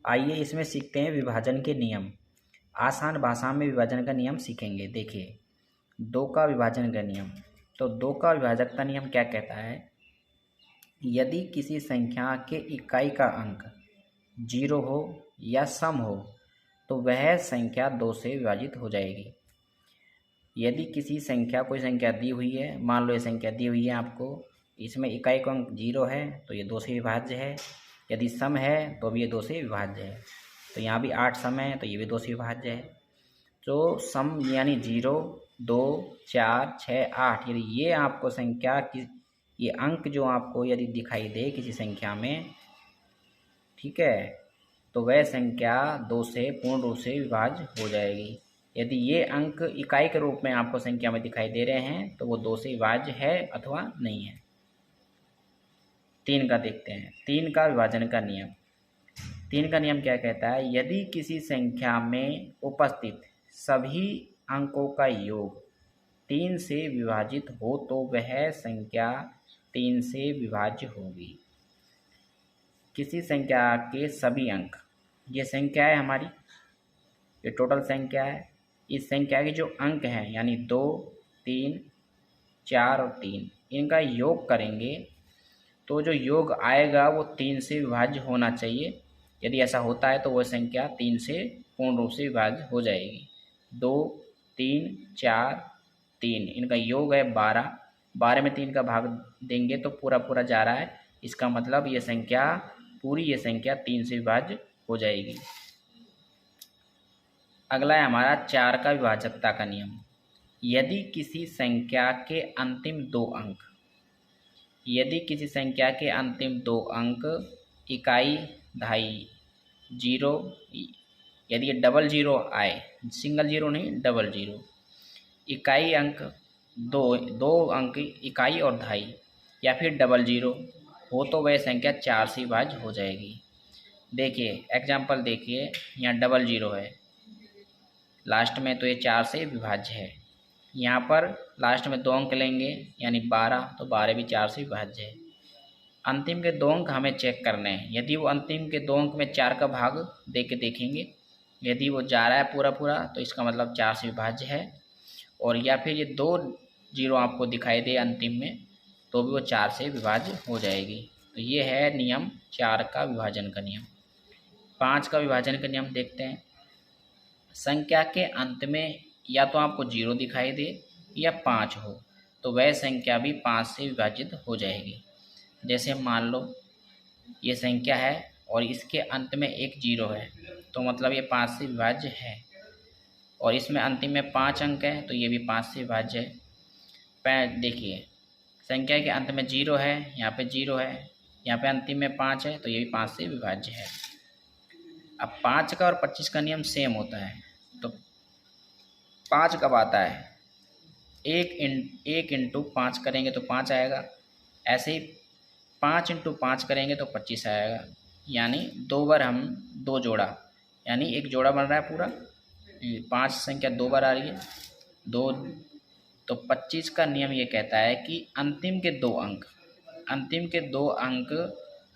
आइए इसमें सीखते हैं विभाजन के नियम। आसान भाषा में विभाजन का नियम सीखेंगे। देखिए, 2 का विभाजन का नियम। तो 2 का विभाजकता नियम क्या कहता है? यदि किसी संख्या के इकाई का अंक 0 हो या सम हो तो वह संख्या 2 से विभाजित हो जाएगी। यदि किसी संख्या कोई संख्या दी हुई है, मान लो ये संख्या दी हुई है आपको, इसमें इकाई का अंक 0 है तो ये 2 से विभाज्य है। यदि सम है तो भी ये 2 से विभाज्य है। तो यहाँ भी 8 सम है तो ये भी 2 से विभाज्य है। तो सम यानी 0, 2, 4, 6, 8 यदि ये आपको संख्या की ये अंक जो आपको यदि दिखाई दे किसी संख्या में, ठीक है, तो वह संख्या 2 से पूर्ण रूप से विभाज्य हो जाएगी। यदि ये अंक इकाई के रूप में आपको संख्या में दिखाई दे रहे हैं तो वो 2 से विभाज्य है अथवा नहीं है। 3 का देखते हैं, 3 का विभाजन का नियम। 3 का नियम क्या कहता है? यदि किसी संख्या में उपस्थित सभी अंकों का योग 3 से विभाजित हो तो वह संख्या 3 से विभाज्य होगी। किसी संख्या के सभी अंक, ये संख्या है हमारी, ये टोटल संख्या है। इस संख्या के जो अंक हैं यानी 2, 3, 4 और 3, इनका योग करेंगे तो जो योग आएगा वो 3 से विभाज्य होना चाहिए। यदि ऐसा होता है तो वह संख्या 3 से पूर्ण रूप से विभाज्य हो जाएगी। 2, 3, 4, 3, इनका योग है 12। 12 में 3 का भाग देंगे तो पूरा पूरा जा रहा है। इसका मतलब ये संख्या पूरी, ये संख्या 3 से विभाज्य हो जाएगी। अगला है हमारा 4 का विभाजकता का नियम। यदि किसी संख्या के अंतिम 2 अंक, यदि किसी संख्या के अंतिम 2 अंक इकाई दहाई 0, यदि ये डबल 0 आए, सिंगल 0 नहीं डबल 0, इकाई अंक 2 अंक इकाई और दहाई या फिर डबल 0 हो तो वह संख्या 4 से विभाज्य हो जाएगी। देखिए एग्जाम्पल देखिए, यहाँ डबल 0 है लास्ट में तो ये 4 से विभाज्य है। यहाँ पर लास्ट में 2 अंक लेंगे यानी 12, तो 12 भी 4 से विभाज्य है। अंतिम के 2 अंक हमें चेक करने हैं। यदि वो अंतिम के 2 अंक में 4 का भाग दे के देखेंगे, यदि वो जा रहा है पूरा पूरा तो इसका मतलब 4 से विभाज्य है। और या फिर ये 2 0 आपको दिखाई दे अंतिम में तो भी वो 4 से विभाज्य हो जाएगी। तो ये है नियम 4 का विभाजन का नियम। 5 का विभाजन का नियम देखते हैं। संख्या के अंत में या तो आपको 0 दिखाई दे या 5 हो तो वह संख्या भी 5 से विभाजित हो जाएगी। जैसे मान लो ये संख्या है और इसके अंत में एक 0 है तो मतलब ये 5 से विभाज्य है। और इसमें अंतिम में 5 अंक है तो ये भी 5 से विभाज्य है। देखिए संख्या के अंत में 0 है, यहाँ पे 0 है, यहाँ पे अंतिम में 5 है तो ये भी 5 से विभाज्य है। अब 5 का और 25 का नियम सेम होता है। तो 5 कब आता है? 1 इंटू 5 करेंगे तो 5 आएगा। ऐसे ही 5 इंटू 5 करेंगे तो 25 आएगा। यानी 2 बार हम 2 जोड़ा, यानी एक जोड़ा बन रहा है पूरा। 5 संख्या 2 बार आ रही है, 2। तो 25 का नियम ये कहता है कि अंतिम के 2 अंक, अंतिम के 2 अंक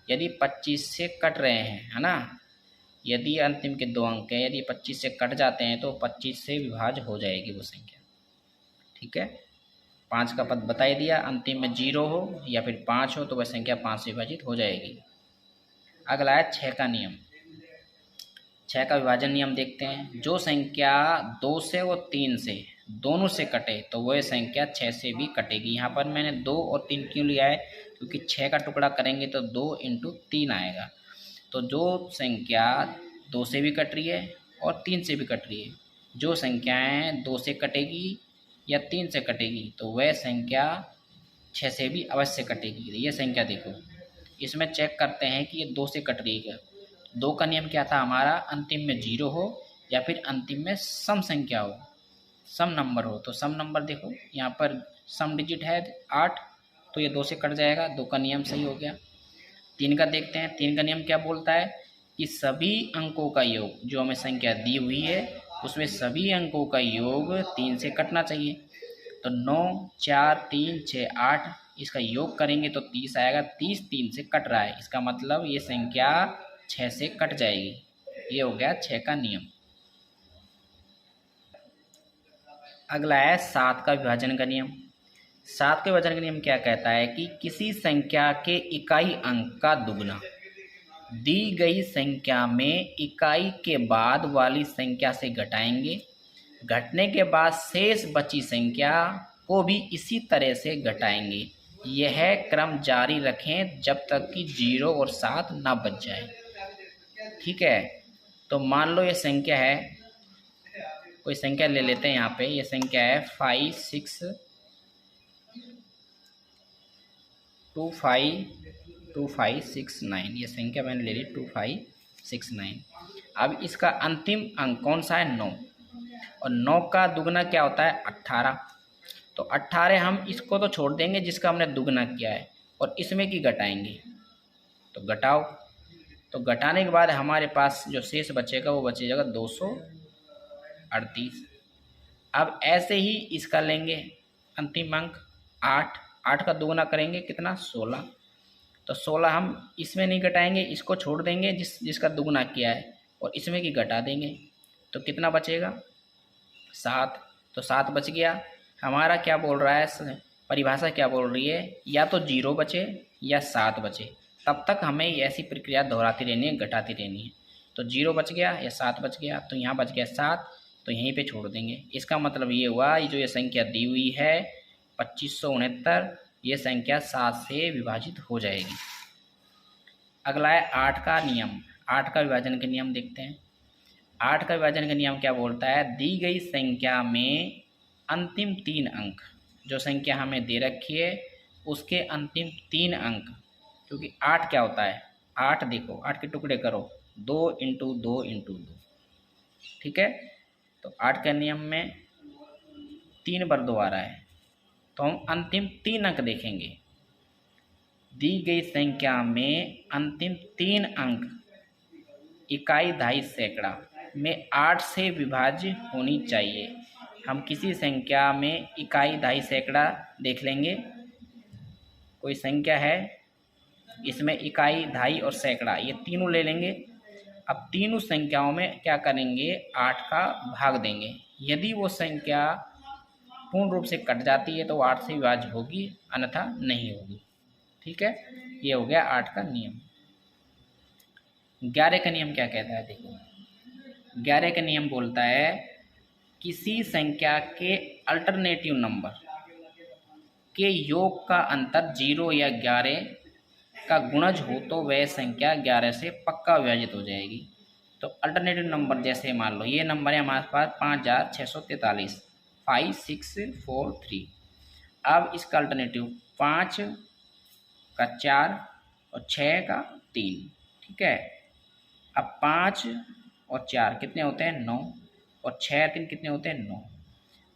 यदि 25 से कट रहे हैं, है ना, यदि अंतिम के 2 अंक हैं यदि 25 से कट जाते हैं तो 25 से विभाज्य हो जाएगी वो संख्या। ठीक है, 5 का पद बता ही दिया। अंतिम में 0 हो या फिर 5 हो तो वह संख्या 5 से विभाजित हो जाएगी। अगला है 6 का नियम। 6 का विभाजन नियम देखते हैं। जो संख्या 2 से और 3 से दोनों से कटे तो वह संख्या 6 से भी कटेगी। यहाँ पर मैंने 2 और 3 क्यों लिया है? क्योंकि 6 का टुकड़ा करेंगे तो 2 इंटू 3 आएगा। तो जो संख्या 2 से भी कट रही है और 3 से भी कट रही है, जो संख्याएं 2 से कटेगी या 3 से कटेगी तो वह संख्या 6 से भी अवश्य कटेगी। ये संख्या देखो, इसमें चेक करते हैं कि ये 2 से कट रही है क्या। 2 का नियम क्या था हमारा? अंतिम में 0 हो या फिर अंतिम में सम संख्या हो, सम नंबर हो। तो सम नंबर देखो यहाँ पर सम डिजिट है 8 तो ये 2 से कट जाएगा। 2 का नियम सही हो गया। 3 का देखते हैं। 3 का नियम क्या बोलता है कि सभी अंकों का योग, जो हमें संख्या दी हुई है उसमें सभी अंकों का योग 3 से कटना चाहिए। तो 9, 4, 3, 6, 8 इसका योग करेंगे तो 30 आएगा। 30 3 से कट रहा है, इसका मतलब ये संख्या 6 से कट जाएगी। ये हो गया 6 का नियम। अगला है 7 का विभाजन का नियम। 7 के विभाजन का नियम क्या कहता है कि किसी संख्या के इकाई अंक का दुगना दी गई संख्या में इकाई के बाद वाली संख्या से घटाएंगे, घटने के बाद शेष बची संख्या को भी इसी तरह से घटाएंगे। यह क्रम जारी रखें जब तक कि 0 और 7 ना बच जाए। ठीक है, तो मान लो ये संख्या है, कोई संख्या ले लेते हैं यहाँ पे। ये संख्या है 2569। ये संख्या मैंने ले ली 2569। अब इसका अंतिम अंक कौन सा है? 9। और 9 का दुगना क्या होता है? 18। तो 18 हम इसको तो छोड़ देंगे जिसका हमने दुगना किया है, और इसमें की घटाएंगे। तो घटाओ, तो घटाने के बाद हमारे पास जो शेष बचेगा वो बचेगा 238। अब ऐसे ही इसका लेंगे अंतिम अंक 8। 8 का दुगना करेंगे कितना? 16। तो 16 हम इसमें नहीं घटाएंगे, इसको छोड़ देंगे जिसका दुगना किया है, और इसमें की घटा देंगे। तो कितना बचेगा? 7। तो 7 बच गया। हमारा क्या बोल रहा है, परिभाषा क्या बोल रही है? या तो 0 बचे या 7 बचे, तब तक हमें ऐसी प्रक्रिया दोहराती रहनी है, घटाती रहनी है। तो 0 बच गया या 7 बच गया, तो यहाँ बच गया 7, तो यहीं पे छोड़ देंगे। इसका मतलब ये हुआ, जो ये संख्या दी हुई है 2569, ये संख्या 7 से विभाजित हो जाएगी। अगला है 8 का नियम। 8 का विभाजन के नियम देखते हैं। 8 का विभाजन का नियम क्या बोलता है? दी गई संख्या में अंतिम 3 अंक, जो संख्या हमें दे रखी है उसके अंतिम 3 अंक, क्योंकि 8 क्या होता है? 8 देखो, 8 के टुकड़े करो, 2 × 2 × 2। ठीक है, तो 8 के नियम में 3 बार 2 आ रहा है, तो हम अंतिम 3 अंक देखेंगे। दी गई संख्या में अंतिम 3 अंक इकाई दहाई सैकड़ा में 8 से विभाज्य होनी चाहिए। हम किसी संख्या में इकाई दहाई सैकड़ा देख लेंगे। कोई संख्या है, इसमें इकाई, दहाई और सैकड़ा ये तीनों ले लेंगे। अब तीनों संख्याओं में क्या करेंगे? 8 का भाग देंगे। यदि वो संख्या पूर्ण रूप से कट जाती है तो 8 से विभाज्य होगी, अन्यथा नहीं होगी। ठीक है, ये हो गया 8 का नियम। 11 का नियम क्या कहता है? देखो, 11 का नियम बोलता है किसी संख्या के अल्टरनेटिव नंबर के योग का अंतर 0 या 11 का गुणज हो तो वह संख्या 11 से पक्का विभाजित हो जाएगी। तो अल्टरनेटिव नंबर जैसे मान लो ये नंबर है हमारे पास 5643, 5643। अब इसका अल्टरनेटिव 5 का 4 और 6 का 3। ठीक है, अब 5 और 4 कितने होते हैं? 9, और 6 3 कितने होते हैं? 9।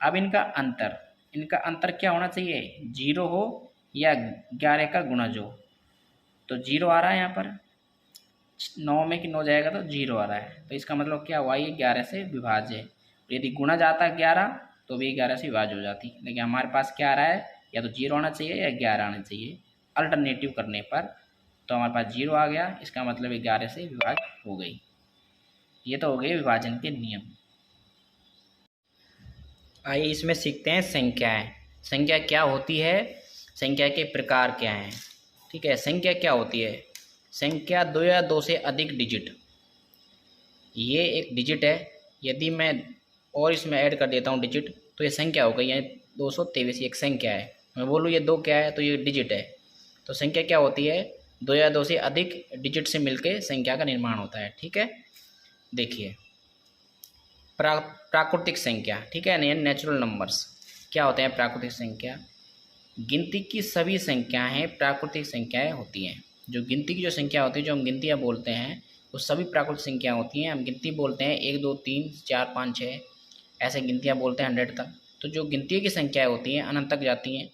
अब इनका अंतर क्या होना चाहिए? 0 हो या 11 का गुणज हो। तो 0 आ रहा है यहाँ पर, 9 में कि 9 जाएगा तो 0 आ रहा है, तो इसका मतलब क्या हुआ? ये 11 से विभाज्य है। यदि गुणज आता 11 तो भी 11 से विभाज्य हो जाती। लेकिन हमारे पास क्या आ रहा है? या तो 0 आना चाहिए या 11 आना चाहिए अल्टरनेटिव करने पर। तो हमारे पास 0 आ गया, इसका मतलब 11 से विभाज्य हो गई। ये तो हो गए विभाजन के नियम। आइए इसमें सीखते हैं संख्याएं। संख्या क्या होती है, संख्या के प्रकार क्या हैं। ठीक है, संख्या क्या होती है? संख्या 2 या 2 से अधिक डिजिट, ये एक डिजिट है। यदि मैं और इसमें ऐड कर देता हूँ डिजिट तो ये संख्या हो गई। यानी 223 एक संख्या है। मैं बोलूँ ये 2 क्या है तो ये डिजिट है। तो संख्या क्या होती है? 2 या 2 से अधिक डिजिट से मिलकर संख्या का निर्माण होता है। ठीक है, देखिए प्राकृतिक संख्या। ठीक है, नेचुरल नंबर्स क्या होते हैं? प्राकृतिक संख्या गिनती की सभी संख्याएं प्राकृतिक संख्याएं होती हैं। जो गिनती की जो संख्या होती है, जो हम गिनतियाँ बोलते हैं, वो सभी प्राकृतिक संख्या होती हैं। हम गिनती बोलते हैं 1 2 3 4 5 6 ऐसे गिनतियाँ बोलते हैं 100 तक। तो जो गिनती की संख्याएं होती हैं अनंत तक जाती हैं।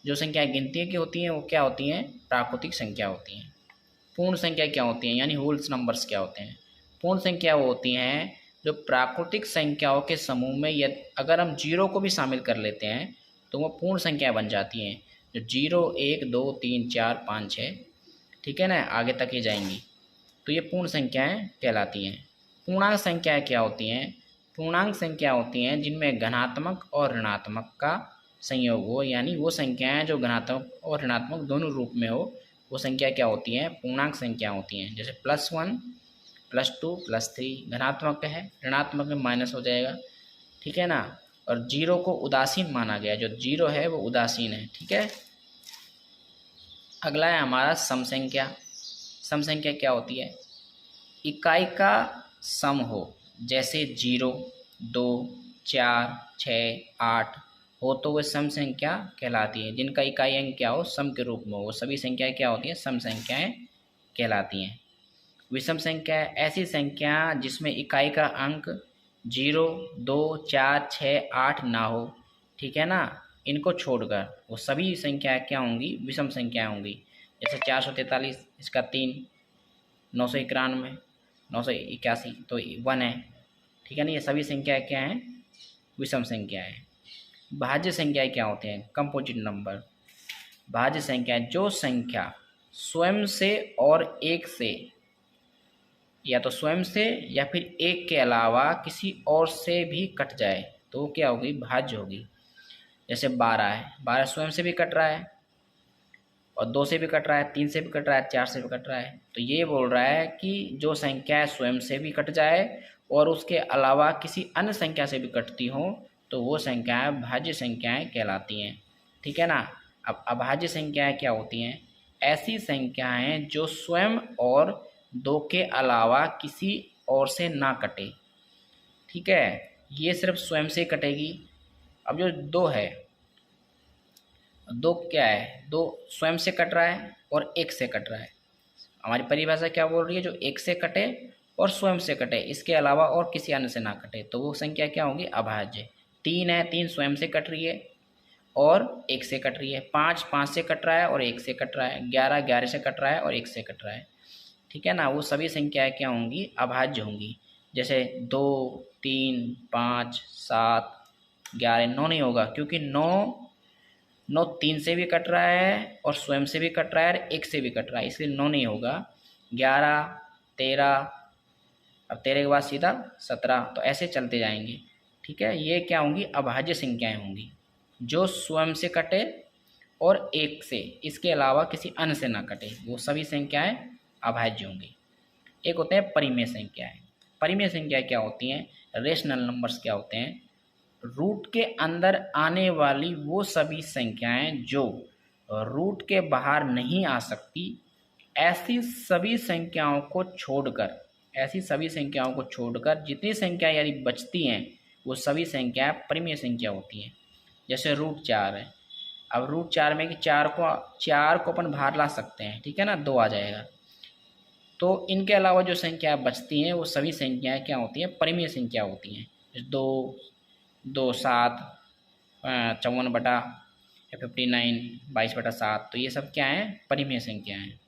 जो संख्याएं गिनती की होती हैं वो क्या होती हैं? प्राकृतिक संख्या होती हैं। पूर्ण संख्या क्या होती हैं? यानी होल्स नंबर्स क्या होते हैं? पूर्ण संख्या वो होती हैं जो प्राकृतिक संख्याओं के समूह में अगर हम 0 को भी शामिल कर लेते हैं तो वो पूर्ण संख्या बन जाती हैं। जो 0 1 2 3 4 5 6, ठीक है ना, आगे तक ये जाएंगी, तो ये पूर्ण संख्याएं कहलाती हैं। पूर्णांक संख्याएं क्या होती हैं? पूर्णांक संख्या होती हैं जिनमें धनात्मक और ऋणात्मक का संयोग हो, यानी वो संख्याएं जो धनात्मक और ऋणात्मक दोनों रूप में हो, वो संख्या क्या होती हैं? पूर्णांक संख्या होती हैं। जैसे +1 +2 +3 धनात्मक है, ऋणात्मक में माइनस हो जाएगा, ठीक है ना। और जीरो को उदासीन माना गया, जो जीरो है वो उदासीन है, ठीक है। अगला है हमारा सम संख्या। सम संख्या क्या होती है? इकाई का सम हो, जैसे 0, 2, 4, 6, 8 हो तो वह सम संख्या कहलाती है। जिनका इकाई अंक क्या हो, सम के रूप में हो, वो सभी संख्याएं क्या होती हैं? सम संख्याएं कहलाती हैं। विषम संख्या ऐसी संख्या जिसमें इकाई का अंक 0, 2, 4, 6, 8 ना हो, ठीक है ना। इनको छोड़कर वो सभी संख्याएं क्या होंगी? विषम संख्याएं होंगी। जैसे 443, इसका 3, 991, 981 तो 1 है, ठीक है ना। ये सभी संख्याएं क्या हैं? विषम संख्याएं। भाज्य संख्याएं क्या होते हैं? Composite number. भाज्य संख्या जो संख्या स्वयं से और एक से, या तो स्वयं से या फिर एक के अलावा किसी और से भी कट जाए तो क्या होगी? भाज्य होगी। जैसे 12 है, 12 स्वयं से भी कट रहा है और 2 से भी कट रहा है, 3 से भी कट रहा है, 4 से भी कट रहा है। तो ये बोल रहा है कि जो संख्या स्वयं से भी कट जाए और उसके अलावा किसी अन्य संख्या से भी कटती हो तो वो संख्याएं भाज्य संख्याएं कहलाती हैं, ठीक है ना। अब अभाज्य संख्याएं क्या होती हैं? ऐसी संख्याएं जो स्वयं और 2 के अलावा किसी और से ना कटे, ठीक है। ये सिर्फ स्वयं से कटेगी। अब जो 2 है, 2 क्या है? 2 स्वयं से कट रहा है और 1 से कट रहा है। हमारी परिभाषा क्या बोल रही है? जो 1 से कटे और स्वयं से कटे, इसके अलावा और किसी अन्य से ना कटे, तो वो संख्या क्या होगी? अभाज्य। 3 है, 3 स्वयं से कट रही है और 1 से कट रही है। 5 5 से कट रहा है और 1 से कट रहा है। 11 11 से कट रहा है और 1 से कट रहा है, ठीक है ना। वो सभी संख्याएं क्या होंगी? अभाज्य होंगी। जैसे 2, 3, 5, 7, 11, 9 नहीं होगा, क्योंकि 9 3 से भी कट रहा है और स्वयं से भी कट रहा है और 1 से भी कट रहा है, इसलिए 9 नहीं होगा। 11, 13, अब 13 के बाद सीधा 17, तो ऐसे चलते जाएंगे, ठीक है। ये क्या होंगी? अभाज्य संख्याएं होंगी, जो स्वयं से कटे और 1 से, इसके अलावा किसी अन्य से ना कटे, वो सभी संख्याएं अभाज्य होंगी। एक होते हैं परिमेय संख्याएं। परिमेय संख्या क्या होती हैं? रेशनल नंबर्स क्या होते हैं? रूट के अंदर आने वाली वो सभी संख्याएं जो रूट के बाहर नहीं आ सकती, ऐसी सभी संख्याओं को छोड़कर जितनी संख्या यदि बचती हैं वो सभी संख्याएं परिमेय संख्या होती हैं। जैसे √4 है। अब √4 में कि 4 को अपन बाहर ला सकते हैं, ठीक है ना, 2 आ जाएगा। तो इनके अलावा जो संख्या बचती हैं वो सभी संख्याएं क्या होती हैं? परिमेय संख्या होती हैं। 2, 2, 7, 54/59, 22/7, तो ये सब क्या है? परिमेय संख्या है।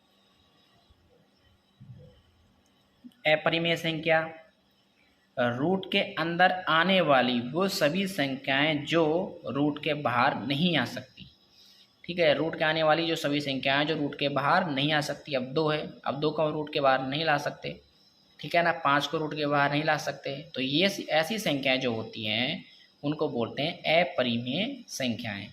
अपरिमेय संख्या, रूट के अंदर आने वाली वो सभी संख्याएं जो रूट के बाहर नहीं आ सकती, ठीक है। रूट के आने वाली जो सभी संख्याएं जो रूट के बाहर नहीं आ सकती। अब 2 है, अब 2 को रूट के बाहर नहीं ला सकते, ठीक है ना। 5 को रूट के बाहर नहीं ला सकते, तो ये ऐसी संख्याएं जो होती हैं उनको बोलते हैं अपरिमेय संख्याएं।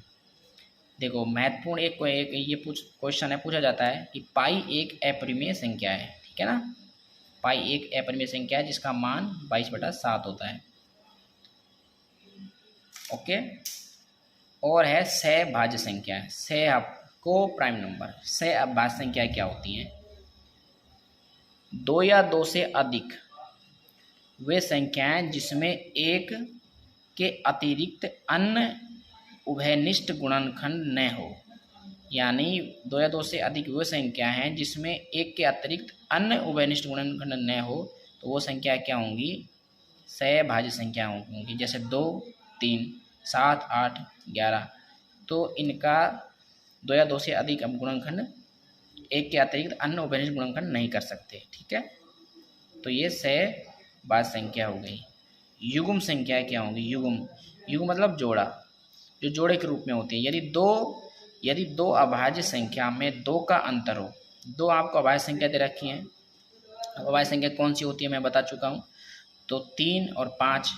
देखो महत्वपूर्ण एक ये क्वेश्चन है, पूछा जाता है कि पाई एक अपरिमेय संख्या है, ठीक है ना। पाई एक अपरिमेय संख्या है जिसका मान 22/7 होता है, ओके। और है सहभाज्य संख्या। को प्राइम नंबर। सहभाज्य संख्या क्या होती हैं? 2 या 2 से अधिक वे संख्याएं जिसमें एक के अतिरिक्त अन्य उभयनिष्ठ गुणनखंड न हो, यानी 2 या 2 से अधिक वो संख्या हैं जिसमें एक के अतिरिक्त अन्य उभयनिष्ठ गुणनखंड न हो, तो वो संख्या क्या होंगी? सहभाज्य संख्या होंगी। जैसे 2, 3, 7, 8, 11, तो इनका 2 या 2 से अधिक गुणनखंड एक के अतिरिक्त अन्य उभयनिष्ठ गुणनखंड नहीं कर सकते, ठीक है। तो ये सहभाज्य संख्या हो गई। युग्म संख्या क्या होगी? युग्म मतलब जोड़ा, जो जोड़े के रूप में होती है। यदि दो अभाज्य संख्या में 2 का अंतर हो, 2 आपको अभाज्य संख्या दे रखी हैं। अब अभाज्य संख्या कौन सी होती है मैं बता चुका हूँ। तो 3 और 5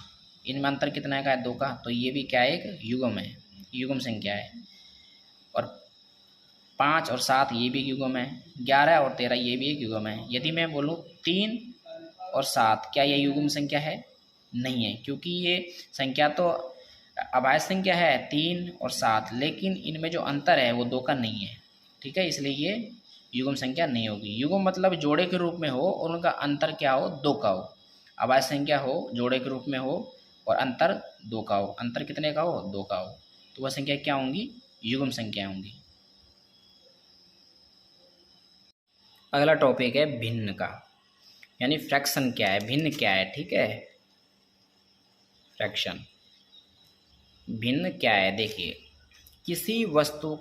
इनमें अंतर कितना का है, 2 का। तो ये भी क्या है, एक युग्म है, युग्म संख्या है। और 5 और 7 ये भी युग्म है। 11 और 13 ये भी एक युग्म है। यदि मैं बोलूँ 3 और 7, क्या ये युग्म संख्या है? नहीं है, क्योंकि ये संख्या तो अभाज्य संख्या है 3 और 7, लेकिन इनमें जो अंतर है वो 2 का नहीं है। ठीक है, इसलिए ये युग्म संख्या नहीं होगी। युग्म मतलब जोड़े के रूप में हो और उनका अंतर क्या हो, 2 का हो। अभाज्य संख्या हो, जोड़े के रूप में हो और अंतर 2 का हो। अंतर कितने का हो, 2 का हो, तो वह संख्या क्या होंगी, युग्म संख्या होंगी। अगला टॉपिक है भिन्न का, यानी फ्रैक्शन क्या है, भिन्न क्या है। ठीक है, फ्रैक्शन भिन्न क्या है। देखिए, किसी वस्तु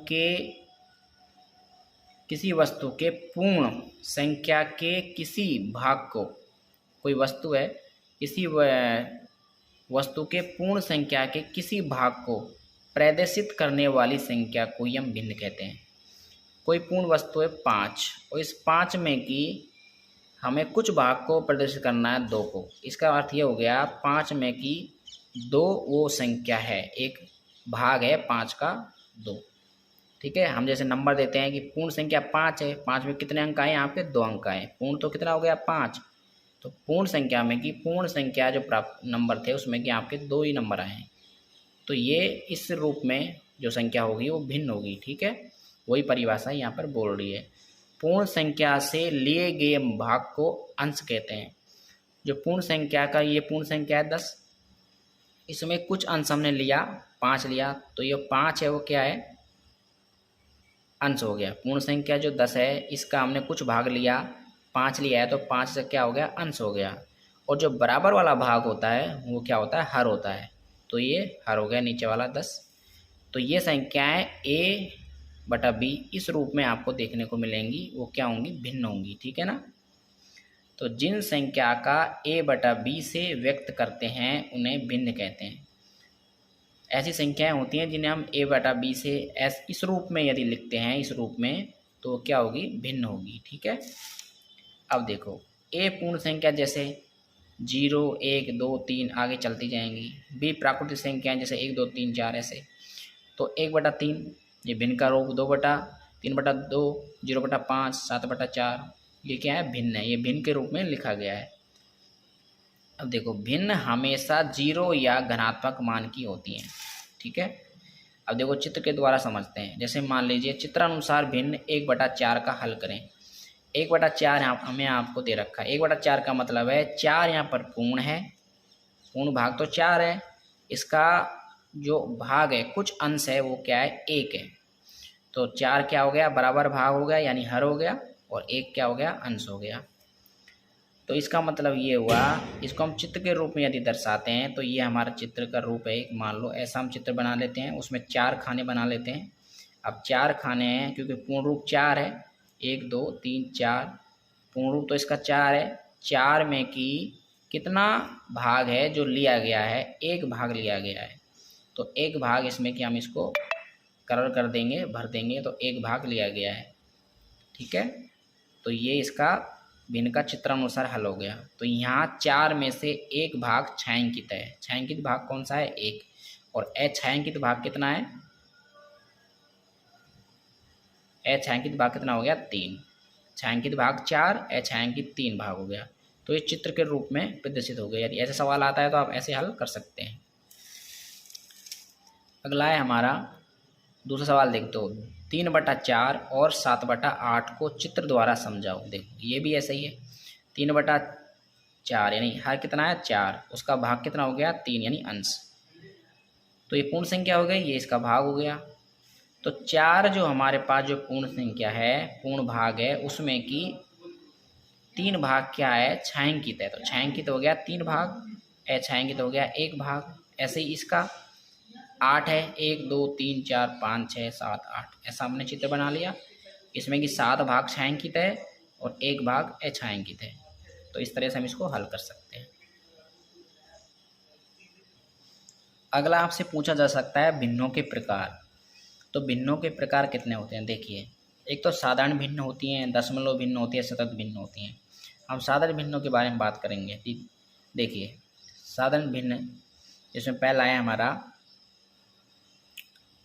के पूर्ण संख्या के किसी भाग को, कोई वस्तु है, किसी वस्तु के पूर्ण संख्या के किसी भाग को प्रदर्शित करने वाली संख्या को हम भिन्न कहते हैं। कोई पूर्ण वस्तु है 5 और इस 5 में की हमें कुछ भाग को प्रदर्शित करना है 2 को। इसका अर्थ ये हो गया 5 में की 2 वो संख्या है, एक भाग है 5 का 2। ठीक है, हम जैसे नंबर देते हैं कि पूर्ण संख्या 5 है, 5 में कितने अंक आए, यहाँ पे 2 अंक आए। पूर्ण तो कितना हो गया, 5। तो पूर्ण संख्या में कि पूर्ण संख्या जो प्राप्त नंबर थे उसमें कि आपके 2 ही नंबर आए हैं। तो ये इस रूप में जो संख्या होगी वो भिन्न होगी। ठीक है, वही परिभाषा यहाँ पर बोल रही है। पूर्ण संख्या से लिए गए भाग को अंश कहते हैं। जो पूर्ण संख्या का, ये पूर्ण संख्या है 10, इसमें कुछ अंश हमने लिया, 5 लिया, तो ये 5 है वो क्या है, अंश हो गया। पूर्ण संख्या जो 10 है इसका हमने कुछ भाग लिया, 5 लिया है, तो 5 से क्या हो गया, अंश हो गया। और जो बराबर वाला भाग होता है वो क्या होता है, हर होता है। तो ये हर हो गया, नीचे वाला 10। तो ये संख्याएं a/b इस रूप में आपको देखने को मिलेंगी, वो क्या होंगी, भिन्न होंगी। ठीक है ना। तो जिन संख्या का a/b से व्यक्त करते हैं उन्हें भिन्न कहते हैं। ऐसी संख्याएं होती हैं जिन्हें हम a/b से इस रूप में यदि लिखते हैं, इस रूप में, तो क्या होगी, भिन्न होगी। ठीक है। अब देखो, a पूर्ण संख्या जैसे 0, 1, 2, 3 आगे चलती जाएंगी। b प्राकृतिक संख्याएं जैसे 1, 2, 3, 4 ऐसे। तो 1/3 ये भिन्न का रूप, 2/3/2, 0/5, 7/4 ये क्या है, भिन्न है। ये भिन्न के रूप में लिखा गया है। अब देखो, भिन्न हमेशा 0 या धनात्मक मान की होती हैं। ठीक है। अब देखो, चित्र के द्वारा समझते हैं। जैसे मान लीजिए चित्रानुसार भिन्न 1/4 का हल करें। 1/4 हमें आपको दे रखा है। 1/4 का मतलब है 4 यहाँ पर पूर्ण है, पूर्ण भाग तो 4 है, इसका जो भाग है, कुछ अंश है, वो क्या है, 1 है। तो 4 क्या हो गया, बराबर भाग हो गया, यानी हर हो गया, और 1 क्या हो गया, अंश हो गया। तो इसका मतलब ये हुआ, इसको हम चित्र के रूप में यदि दर्शाते हैं तो ये हमारा चित्र का रूप है। एक मान लो ऐसा हम चित्र बना लेते हैं, उसमें 4 खाने बना लेते हैं। अब 4 खाने हैं क्योंकि पूर्ण रूप 4 है, 1, 2, 3, 4, पूर्ण रूप तो इसका 4 है। 4 में की कितना भाग है जो लिया गया है, 1 भाग लिया गया है। तो 1 भाग इसमें कि हम इसको कलर कर देंगे, भर देंगे, तो 1 भाग लिया गया है। ठीक है। तो ये इसका भिन्न का चित्रानुसार हल हो गया। तो यहाँ 4 में से 1 भाग छायांकित है। छायांकित भाग कौन सा है, 1, और अछायांकित भाग कितना है, अछायांकित भाग कितना हो गया, 3। छायांकित भाग 4, अछायांकित 3 भाग हो गया। तो ये चित्र के रूप में प्रदर्शित हो गया। यदि ऐसा सवाल आता है तो आप ऐसे हल कर सकते हैं। अगला है हमारा दूसरा सवाल, देखते हो 3/4 और 7/8 को चित्र द्वारा समझाओ। देखो ये भी ऐसा ही है, 3/4 यानी हर कितना है, 4, उसका भाग कितना हो गया, 3 यानी अंश। तो ये पूर्ण संख्या हो गई, ये इसका भाग हो गया। तो 4 जो हमारे पास जो पूर्ण संख्या है, पूर्ण भाग है, उसमें की 3 भाग क्या है, छायांकित है। तो छायांकित हो गया 3 भाग, अछायांकित हो गया 1 भाग। ऐसे ही इसका 8 है, 1, 2, 3, 4, 5, 6, 7, 8, ऐसा हमने चित्र बना लिया। इसमें कि 7 भाग छायांकित है और 1 भाग अछायांकित है। तो इस तरह से हम इसको हल कर सकते हैं। अगला आपसे पूछा जा सकता है भिन्नों के प्रकार। तो भिन्नों के प्रकार कितने होते हैं, देखिए, एक तो साधारण भिन्न होती हैं, दशमलव भिन्न होती है, सतत भिन्न होती हैं। हम साधारण भिन्नों के बारे में बात करेंगे। देखिए साधारण भिन्न, जिसमें पहला है हमारा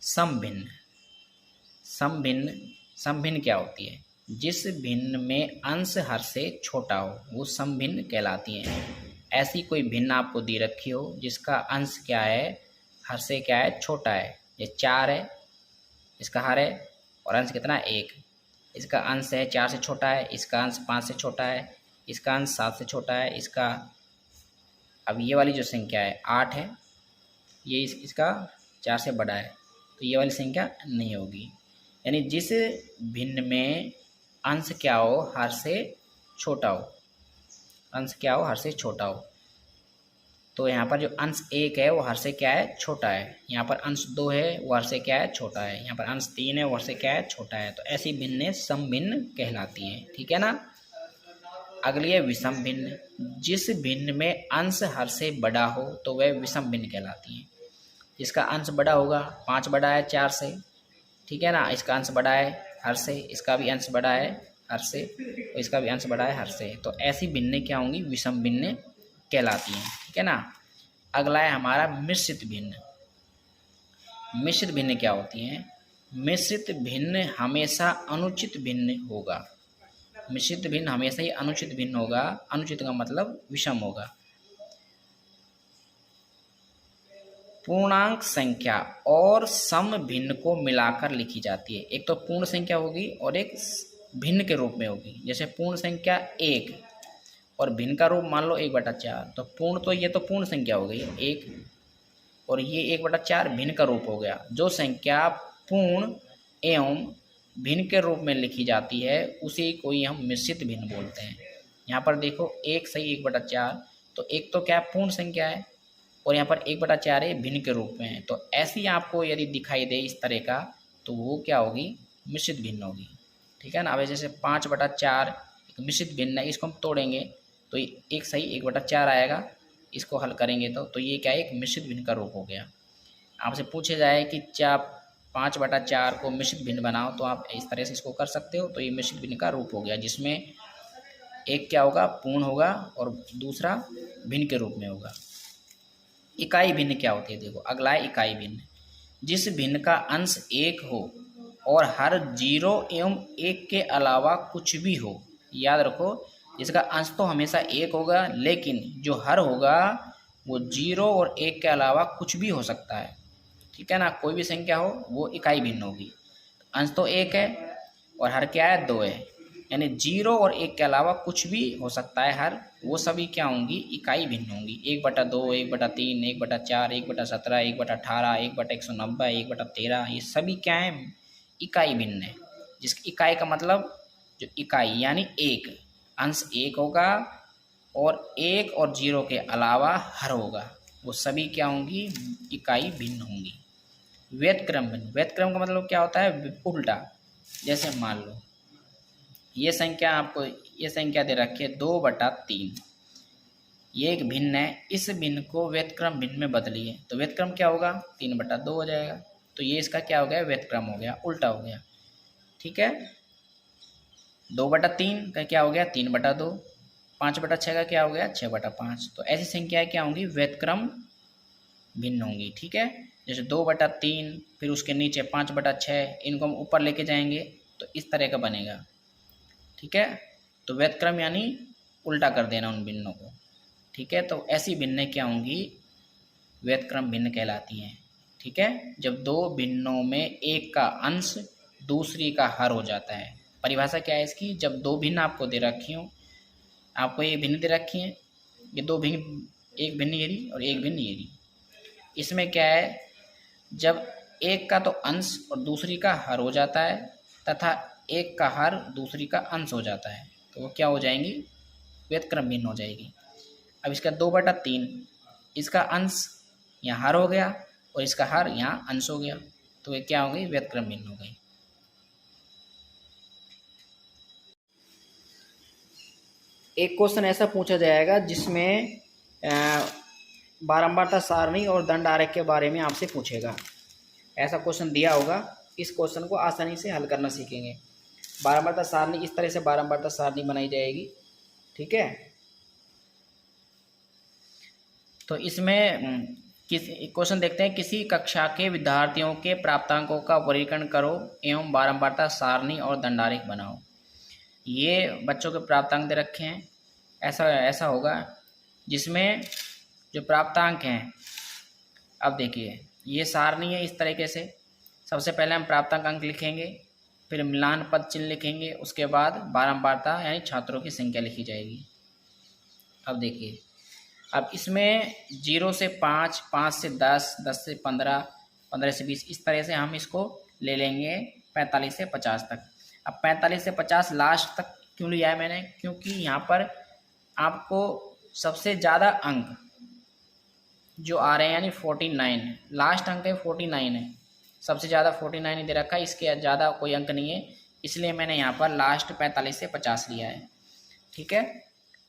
सम भिन्न। सम भिन्न क्या होती है? जिस भिन्न में अंश हर से छोटा हो वो सम भिन्न कहलाती है। ऐसी कोई भिन्न आपको दी रखी हो जिसका अंश क्या है, हर से क्या है, छोटा है। ये 4 है, इसका हर है और अंश कितना, 1। इसका अंश है 4 से छोटा है, इसका अंश 5 से छोटा है, इसका अंश 7 से छोटा है, इसका अब ये वाली जो संख्या है 8 है, ये इसका 4 से बड़ा है, तो ये वाली संख्या नहीं होगी। यानी जिस भिन्न में अंश क्या हो, हर से छोटा हो, अंश क्या हो, हर से छोटा हो। तो यहाँ पर जो अंश 1 है वो हर से क्या है, छोटा है। यहाँ पर अंश 2 है वो हर से क्या है, छोटा है। यहाँ पर अंश 3 है वो हर से क्या है, छोटा है। तो ऐसी भिन्नें सम भिन्न कहलाती हैं, ठीक है ना। अगली है विषम भिन्न। जिस भिन्न में अंश हर से बड़ा हो तो वह विषम भिन्न कहलाती है। जिसका अंश बड़ा होगा, 5 बड़ा है 4 से, ठीक है ना, इसका अंश बड़ा है हर से, इसका भी अंश बड़ा है हर से, और इसका भी अंश बड़ा है हर से। तो ऐसी भिन्नें क्या होंगी, विषम भिन्न कहलाती हैं, ठीक है ना। अगला है हमारा मिश्रित भिन्न। मिश्रित भिन्न क्या होती हैं? मिश्रित भिन्न हमेशा अनुचित भिन्न होगा। मिश्रित भिन्न हमेशा ही अनुचित भिन्न होगा। अनुचित का मतलब विषम होगा। पूर्णांक संख्या और सम भिन्न को मिलाकर लिखी जाती है। एक तो पूर्ण संख्या होगी और एक भिन्न के रूप में होगी। जैसे पूर्ण संख्या 1 और भिन्न का रूप मान लो 1/4, तो पूर्ण तो ये तो पूर्ण संख्या हो गई 1, और ये 1/4 भिन्न का रूप हो गया। जो संख्या पूर्ण एवं भिन्न के रूप में लिखी जाती है उसी को ही हम मिश्रित भिन्न बोलते हैं। यहाँ पर देखो 1 सही 1/4, तो एक तो क्या पूर्ण संख्या है और यहाँ पर 1/4 है भिन्न के रूप में है। तो ऐसी आपको यदि दिखाई दे इस तरह का, तो वो क्या होगी, मिश्रित भिन्न होगी, ठीक है ना। अब जैसे 5/4 एक मिश्रित भिन्न है, इसको हम तोड़ेंगे तो 1 सही 1/4 आएगा। इसको हल करेंगे तो ये क्या है, एक मिश्रित भिन्न का रूप हो गया। आपसे पूछे जाए कि 5/4 को मिश्रित भिन्न बनाओ, तो आप इस तरह से इसको कर सकते हो। तो ये मिश्रित भिन्न का रूप हो गया, जिसमें एक क्या होगा, पूर्ण होगा और दूसरा भिन्न के रूप में होगा। इकाई भिन्न क्या होती है? देखो अगला है इकाई भिन्न। जिस भिन्न का अंश 1 हो और हर 0 एवं 1 के अलावा कुछ भी हो। याद रखो, जिसका अंश तो हमेशा 1 होगा, लेकिन जो हर होगा वो 0 और 1 के अलावा कुछ भी हो सकता है, ठीक है ना। कोई भी संख्या हो वो इकाई भिन्न होगी। अंश तो 1 है और हर क्या है, 2 है। यानी 0 और 1 के अलावा कुछ भी हो सकता है हर, वो सभी क्या होंगी, इकाई भिन्न होंगी। 1/2, 1/3, 1/4, 1/17, 1/18, 1/190, 1/13, ये सभी क्या है, इकाई भिन्न है। जिसकी इकाई का मतलब जो इकाई यानी 1, अंश 1 होगा और 1 और 0 के अलावा हर होगा, वो सभी क्या होंगी, इकाई भिन्न होंगी। व्यतक्रम भिन्न। व्यतक्रम का मतलब क्या होता है, उल्टा। जैसे मान लो ये संख्या, आपको ये संख्या दे रखी है 2/3, ये एक भिन्न है, इस भिन्न को व्यतक्रम भिन्न में बदलिए तो व्यतक्रम क्या होगा, 3/2 हो जाएगा। तो ये इसका क्या हो गया, व्यतक्रम हो गया, उल्टा हो गया, ठीक है। 2/3 का क्या हो गया, 3/2। 5/6 का क्या हो गया, 6/5। तो ऐसी संख्याएं क्या होंगी, व्यतक्रम भिन्न होंगी, ठीक है। जैसे 2/3, फिर उसके नीचे 5/6, इनको हम ऊपर लेके जाएंगे तो इस तरह का बनेगा, ठीक है। तो व्यतक्रम यानी उल्टा कर देना उन भिन्नों को, ठीक है। तो ऐसी भिन्नें क्या होंगी, व्यतक्रम भिन्न कहलाती हैं, ठीक है। जब 2 भिन्नों में एक का अंश दूसरी का हर हो जाता है। परिभाषा क्या है इसकी, जब 2 भिन्न आपको दे रखी हो, आपको ये भिन्न दे रखी हैं, ये 2 भिन्न, एक भिन्न ये रही और एक भिन्न ये रही। इसमें क्या है, जब एक का तो अंश और दूसरी का हर हो जाता है तथा एक का हर दूसरी का अंश हो जाता है, तो वो क्या हो जाएंगी, व्यतक्रम भिन्न हो जाएगी। अब इसका 2/3, इसका अंश यहाँ हर हो गया और इसका हर यहाँ अंश हो गया, तो ये क्या हो गई, व्यतक्रम भिन्न हो गई। एक क्वेश्चन ऐसा पूछा जाएगा जिसमें बारंबारता सारणी और दंड आरेख के बारे में आपसे पूछेगा। ऐसा क्वेश्चन दिया होगा, इस क्वेश्चन को आसानी से हल करना सीखेंगे। बारंबारता सारणी, इस तरह से बारंबारता सारणी बनाई जाएगी, ठीक है। तो इसमें किसी क्वेश्चन देखते हैं, किसी कक्षा के विद्यार्थियों के प्राप्तांकों का वर्गीकरण करो एवं बारंबारता सारणी और दंडारेख बनाओ। ये बच्चों के प्राप्तांक दे रखे हैं, ऐसा ऐसा होगा जिसमें जो प्राप्तांक हैं, अब देखिए ये सारणी है इस तरीके से। सबसे पहले हम प्राप्तांक अंक लिखेंगे, फिर मिलान पद चिन्ह लिखेंगे, उसके बाद बारंबारता यानी छात्रों की संख्या लिखी जाएगी। अब देखिए, अब इसमें 0 से 5, 5 से 10, 10 से 15, 15 से 20, इस तरह से हम इसको ले लेंगे 45 से 50 तक। अब 45 से 50 लास्ट तक क्यों लिया है मैंने, क्योंकि यहाँ पर आपको सबसे ज़्यादा अंक जो आ रहे हैं यानी 49, लास्ट अंक है 49 है, सबसे ज़्यादा 49 ही दे रखा है, इसके ज़्यादा कोई अंक नहीं है, इसलिए मैंने यहाँ पर लास्ट 45 से 50 लिया है। ठीक है,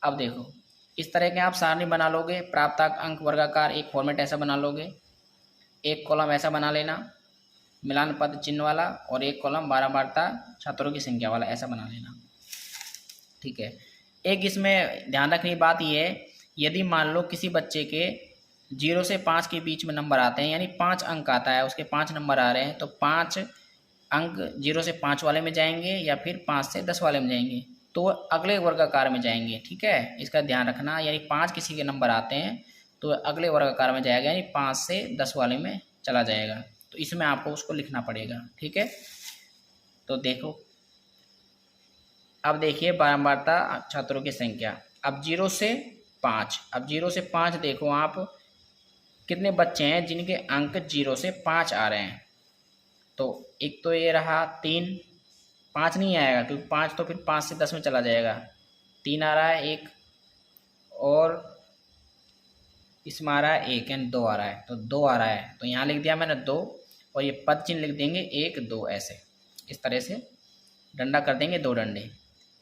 अब देखो इस तरह के आप सारणी बना लोगे, प्राप्तांक अंक वर्गाकार एक फॉर्मेट ऐसा बना लोगे, एक कॉलम ऐसा बना लेना मिलान पद चिन्ह वाला, और एक कॉलम बारंबारता छात्रों की संख्या वाला ऐसा बना लेना। ठीक है, एक इसमें ध्यान रखने की बात यह है, यदि मान लो किसी बच्चे के 0 से 5 के बीच में नंबर आते हैं, यानी 5 अंक आता है, उसके 5 नंबर आ रहे हैं, तो 5 अंक 0 से 5 वाले में जाएंगे या फिर 5 से 10 वाले में जाएंगे, तो अगले वर्गाकार में जाएंगे। ठीक है, इसका ध्यान रखना, यानी 5 किसी के नंबर आते हैं तो अगले वर्गाकार में जाएगा, यानी 5 से 10 वाले में चला जाएगा, तो इसमें आपको उसको लिखना पड़ेगा। ठीक है, तो देखो अब देखिए बारंबारता छात्रों की संख्या, अब 0 से 5, अब 0 से 5 देखो आप कितने बच्चे हैं जिनके अंक 0 से 5 आ रहे हैं, तो एक तो ये रहा 3, 5 नहीं आएगा क्योंकि 5 तो फिर 5 से 10 में चला जाएगा, 3 आ रहा है एक, और इसमें आ रहा है 1 यानी 2 आ रहा है, तो 2 आ रहा है, तो यहाँ लिख दिया मैंने 2, और ये पद चिन्ह लिख देंगे 1 2 ऐसे, इस तरह से डंडा कर देंगे 2 डंडे।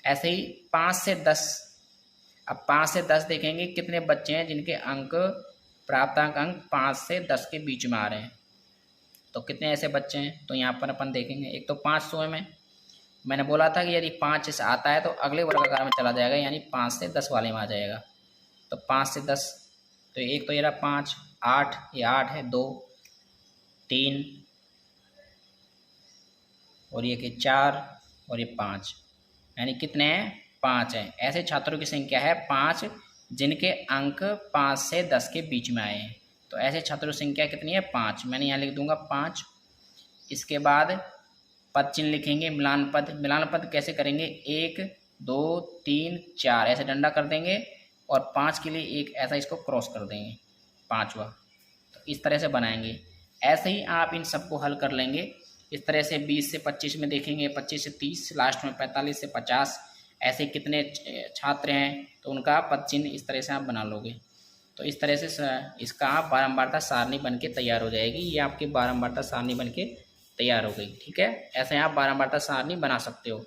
ऐसे ही 5 से 10, अब 5 से 10 देखेंगे कितने बच्चे हैं जिनके अंक प्राप्तांक अंक 5 से 10 के बीच में आ रहे हैं, तो कितने ऐसे बच्चे हैं, तो यहाँ पर अपन देखेंगे, एक तो 500 में मैंने बोला था कि यदि 5 से आता है तो अगले वर्गाकार में चला जाएगा, यानी 5 से 10 वाले में आ जाएगा, तो 5 से 10, तो एक तो ये रहा 5, 8, ये 8 है, 2, 3, और ये 4, और ये 5, यानी कितने हैं, 5 हैं। ऐसे छात्रों की संख्या है 5 जिनके अंक 5 से 10 के बीच में आए हैं, तो ऐसे छात्रों की संख्या कितनी है, 5, मैंने यहाँ लिख दूंगा 5। इसके बाद पद चिन्ह लिखेंगे, मिलान पद कैसे करेंगे, 1 2 3 4 ऐसे डंडा कर देंगे, और 5 के लिए एक ऐसा इसको क्रॉस कर देंगे, 5वां, तो इस तरह से बनाएंगे। ऐसे ही आप इन सबको हल कर लेंगे, इस तरह से 20 से 25 में देखेंगे, 25 से 30, लास्ट में 45 से 50, ऐसे कितने छात्र हैं तो उनका पद चिन्ह इस तरह से आप बना लोगे, तो इस तरह से इसका आप बारंबारता सारणी बन के तैयार हो जाएगी, ये आपकी बारंबारता सारणी बन के तैयार हो गई। ठीक है, ऐसे आप बारंबारता सारणी बना सकते हो।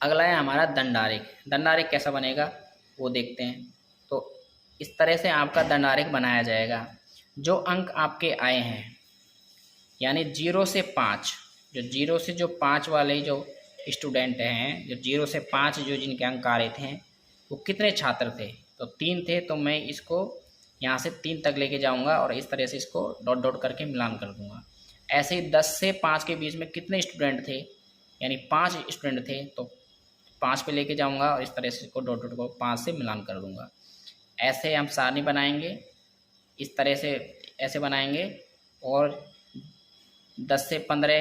अगला है हमारा दंडारेख। दंडारेख कैसा बनेगा वो देखते हैं। तो इस तरह से आपका दंडारेख बनाया जाएगा, जो अंक आपके आए हैं यानी 0 से 5, जो 0 से जो 5 वाले जो स्टूडेंट हैं, जो 0 से 5 जो जिनके अंक आ रहे थे वो कितने छात्र थे, तो 3 थे, तो मैं इसको यहाँ से 3 तक लेके जाऊँगा और इस तरह से इसको डॉट डॉट करके मिलान कर दूँगा। ऐसे ही 10 से 5 के बीच में कितने स्टूडेंट थे, यानी 5 स्टूडेंट थे, तो 5 पे लेके जाऊँगा और इस तरह से इसको डॉट डॉट को 5 से मिलान कर दूँगा। ऐसे हम सारणी बनाएंगे, इस तरह से ऐसे बनाएंगे। और 10 से 15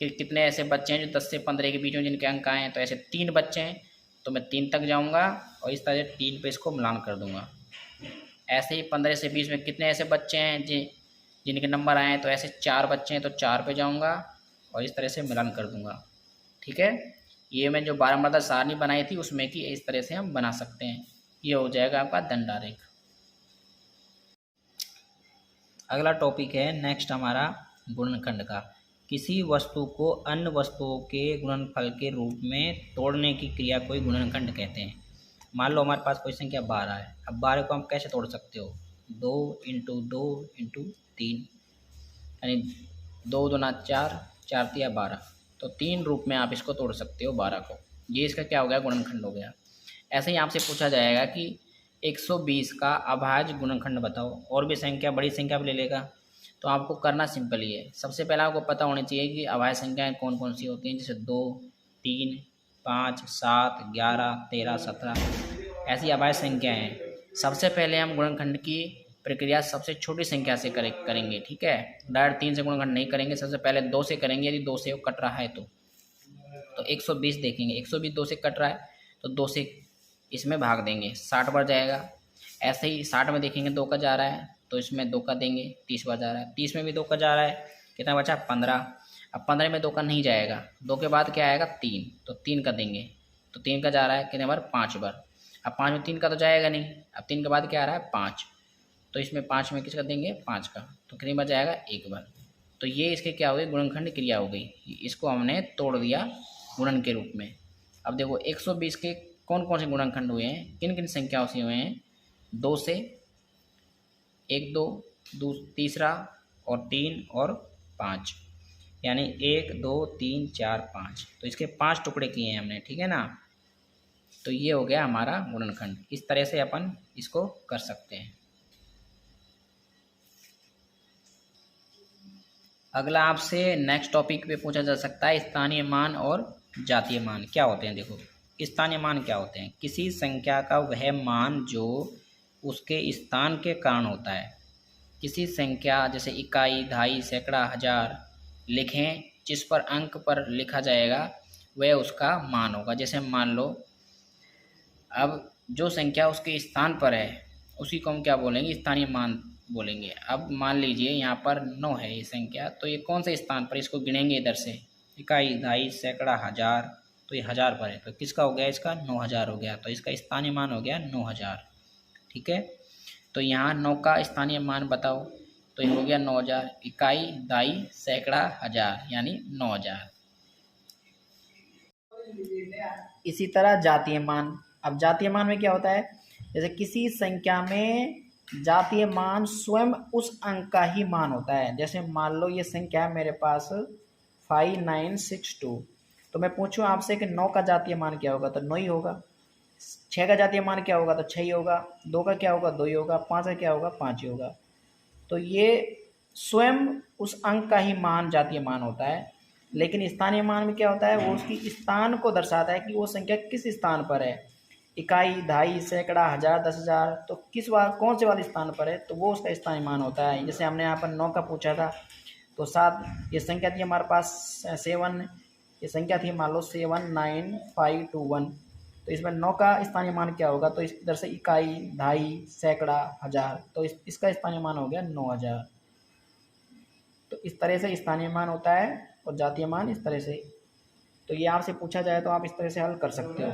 के कितने ऐसे बच्चे हैं जो 10 से 15 के बीच में जिनके अंक आए हैं, तो ऐसे 3 बच्चे हैं, तो मैं 3 तक जाऊंगा और इस तरह से 3 पे इसको मिलान कर दूंगा। ऐसे ही 15 से 20 में कितने ऐसे बच्चे हैं जिनके नंबर आए हैं, तो ऐसे 4 बच्चे हैं, तो 4 पे जाऊंगा और इस तरह से मिलान कर दूंगा। ठीक है, ये मैं जो बारंबारता सारणी बनाई थी उसमें कि इस तरह से हम बना सकते हैं। ये हो जाएगा आपका दंडारेख। अगला टॉपिक है नेक्स्ट हमारा गुणनखंड का। किसी वस्तु को अन्य वस्तुओं के गुणनफल के रूप में तोड़ने की क्रिया को गुणनखंड कहते हैं। मान लो हमारे पास कोई संख्या 12 है। अब 12 को हम कैसे तोड़ सकते हो, 2 × 2 × 3, यानी 2 दूना 4, 4 तिया 12, तो 3 रूप में आप इसको तोड़ सकते हो 12 को। ये इसका क्या हो गया, गुणनखंड हो गया। ऐसे ही आपसे पूछा जाएगा कि 120 का अभाज्य गुणनखंड बताओ। और भी संख्या, बड़ी संख्या भी ले लेगा। तो आपको करना सिंपल ही है। सबसे पहले आपको पता होनी चाहिए कि अभाज्य संख्याएं कौन कौन सी होती हैं, जैसे 2, 3, 5, 7, 11, 13, 17 ऐसी अभाज्य संख्याएं हैं। सबसे पहले हम गुणनखंड की प्रक्रिया सबसे छोटी संख्या से करेंगे, ठीक है। डायरेक्ट 3 से गुणनखंड नहीं करेंगे, सबसे पहले 2 से करेंगे। यदि 2 से वो कट रहा है तो 120 देखेंगे, 120 2 से कट रहा है तो 2 से इसमें भाग देंगे, 60 बार जाएगा। ऐसे ही 60 में देखेंगे 2 का जा रहा है तो इसमें 2 का देंगे, 30 बार जा रहा है। 30 में भी 2 का जा रहा है, कितना बचा 15। अब 15 में 2 का नहीं जाएगा, 2 के बाद क्या आएगा 3, तो 3 का देंगे। तो 3 का जा रहा है कितने बार 5 बार। अब 5 में 3 का तो जाएगा नहीं, अब 3 के बाद क्या आ रहा है 5, तो इसमें 5 में किसका देंगे 5 का, तो कितनी बार जाएगा 1 बार। तो ये इसके क्या हो गई गुणनखंड क्रिया हो गई, इसको हमने तोड़ दिया गुणन के रूप में। अब देखो 120 के कौन कौन से गुणनखंड हुए हैं, किन किन संख्याओं से हुए हैं, 2 से, 1 2 तीसरा और 3 और 5, यानी 1 2 3 4 5। तो इसके 5 टुकड़े किए हैं हमने, ठीक है ना। तो ये हो गया हमारा गुणनखंड। इस तरह से अपन इसको कर सकते हैं। अगला आपसे नेक्स्ट टॉपिक पे पूछा जा सकता है, स्थानीय मान और जातीय मान क्या होते हैं। देखो स्थानीय मान क्या होते हैं, किसी संख्या का वह मान जो उसके स्थान के कारण होता है। किसी संख्या जैसे इकाई, दहाई, सैकड़ा, हजार लिखें, जिस पर अंक पर लिखा जाएगा वह उसका मान होगा। जैसे मान लो अब जो संख्या उसके स्थान पर है उसी को हम क्या बोलेंगे, स्थानीय मान बोलेंगे। अब मान लीजिए यहाँ पर 9 है ये संख्या, तो ये कौन से स्थान पर, इसको गिनेंगे इधर से, इकाई, दहाई, सैकड़ा, हजार, तो ये 1000 पर है, तो किसका हो गया इसका 9000 हो गया, तो इसका स्थानीय मान हो गया 9000, ठीक है। तो यहाँ 9 का स्थानीय मान बताओ, तो ये हो गया 9000, इकाई, दहाई, सैकड़ा, हजार, यानी 9000। इसी तरह जातीय मान। अब जातीय मान में क्या होता है, जैसे किसी संख्या में जातीय मान स्वयं उस अंक का ही मान होता है। जैसे मान लो ये संख्या है मेरे पास 5962, तो मैं पूछूं आपसे कि 9 का जातीय मान क्या होगा, तो 9 ही होगा। 6 का जातीय मान क्या होगा, तो 6 ही होगा। 2 का क्या होगा, 2 ही होगा। 5 का क्या होगा, 5 ही होगा। तो ये स्वयं उस अंक का ही मान जातीय मान होता है। लेकिन स्थानीय मान में क्या होता है, वो उसकी स्थान को दर्शाता है कि वो संख्या किस स्थान पर है। इकाई, दहाई, सैकड़ा, हजार, 10,000, तो किस कौन से वाले स्थान पर है, तो वो उसका स्थानीय मान होता है। जैसे हमने यहाँ पर 9 का पूछा था, तो 7 ये संख्या थी हमारे पास 7, ये संख्या थी मान लो 79521, तो इसमें 9 का स्थानीय मान क्या होगा, तो इधर से इकाई, दहाई, सैकड़ा, हजार, तो इसका स्थानीय मान हो गया 9000। तो इस तरह से स्थानीय मान होता है और जातीय मान इस तरह से। तो ये आपसे पूछा जाए तो आप इस तरह से हल कर सकते हो।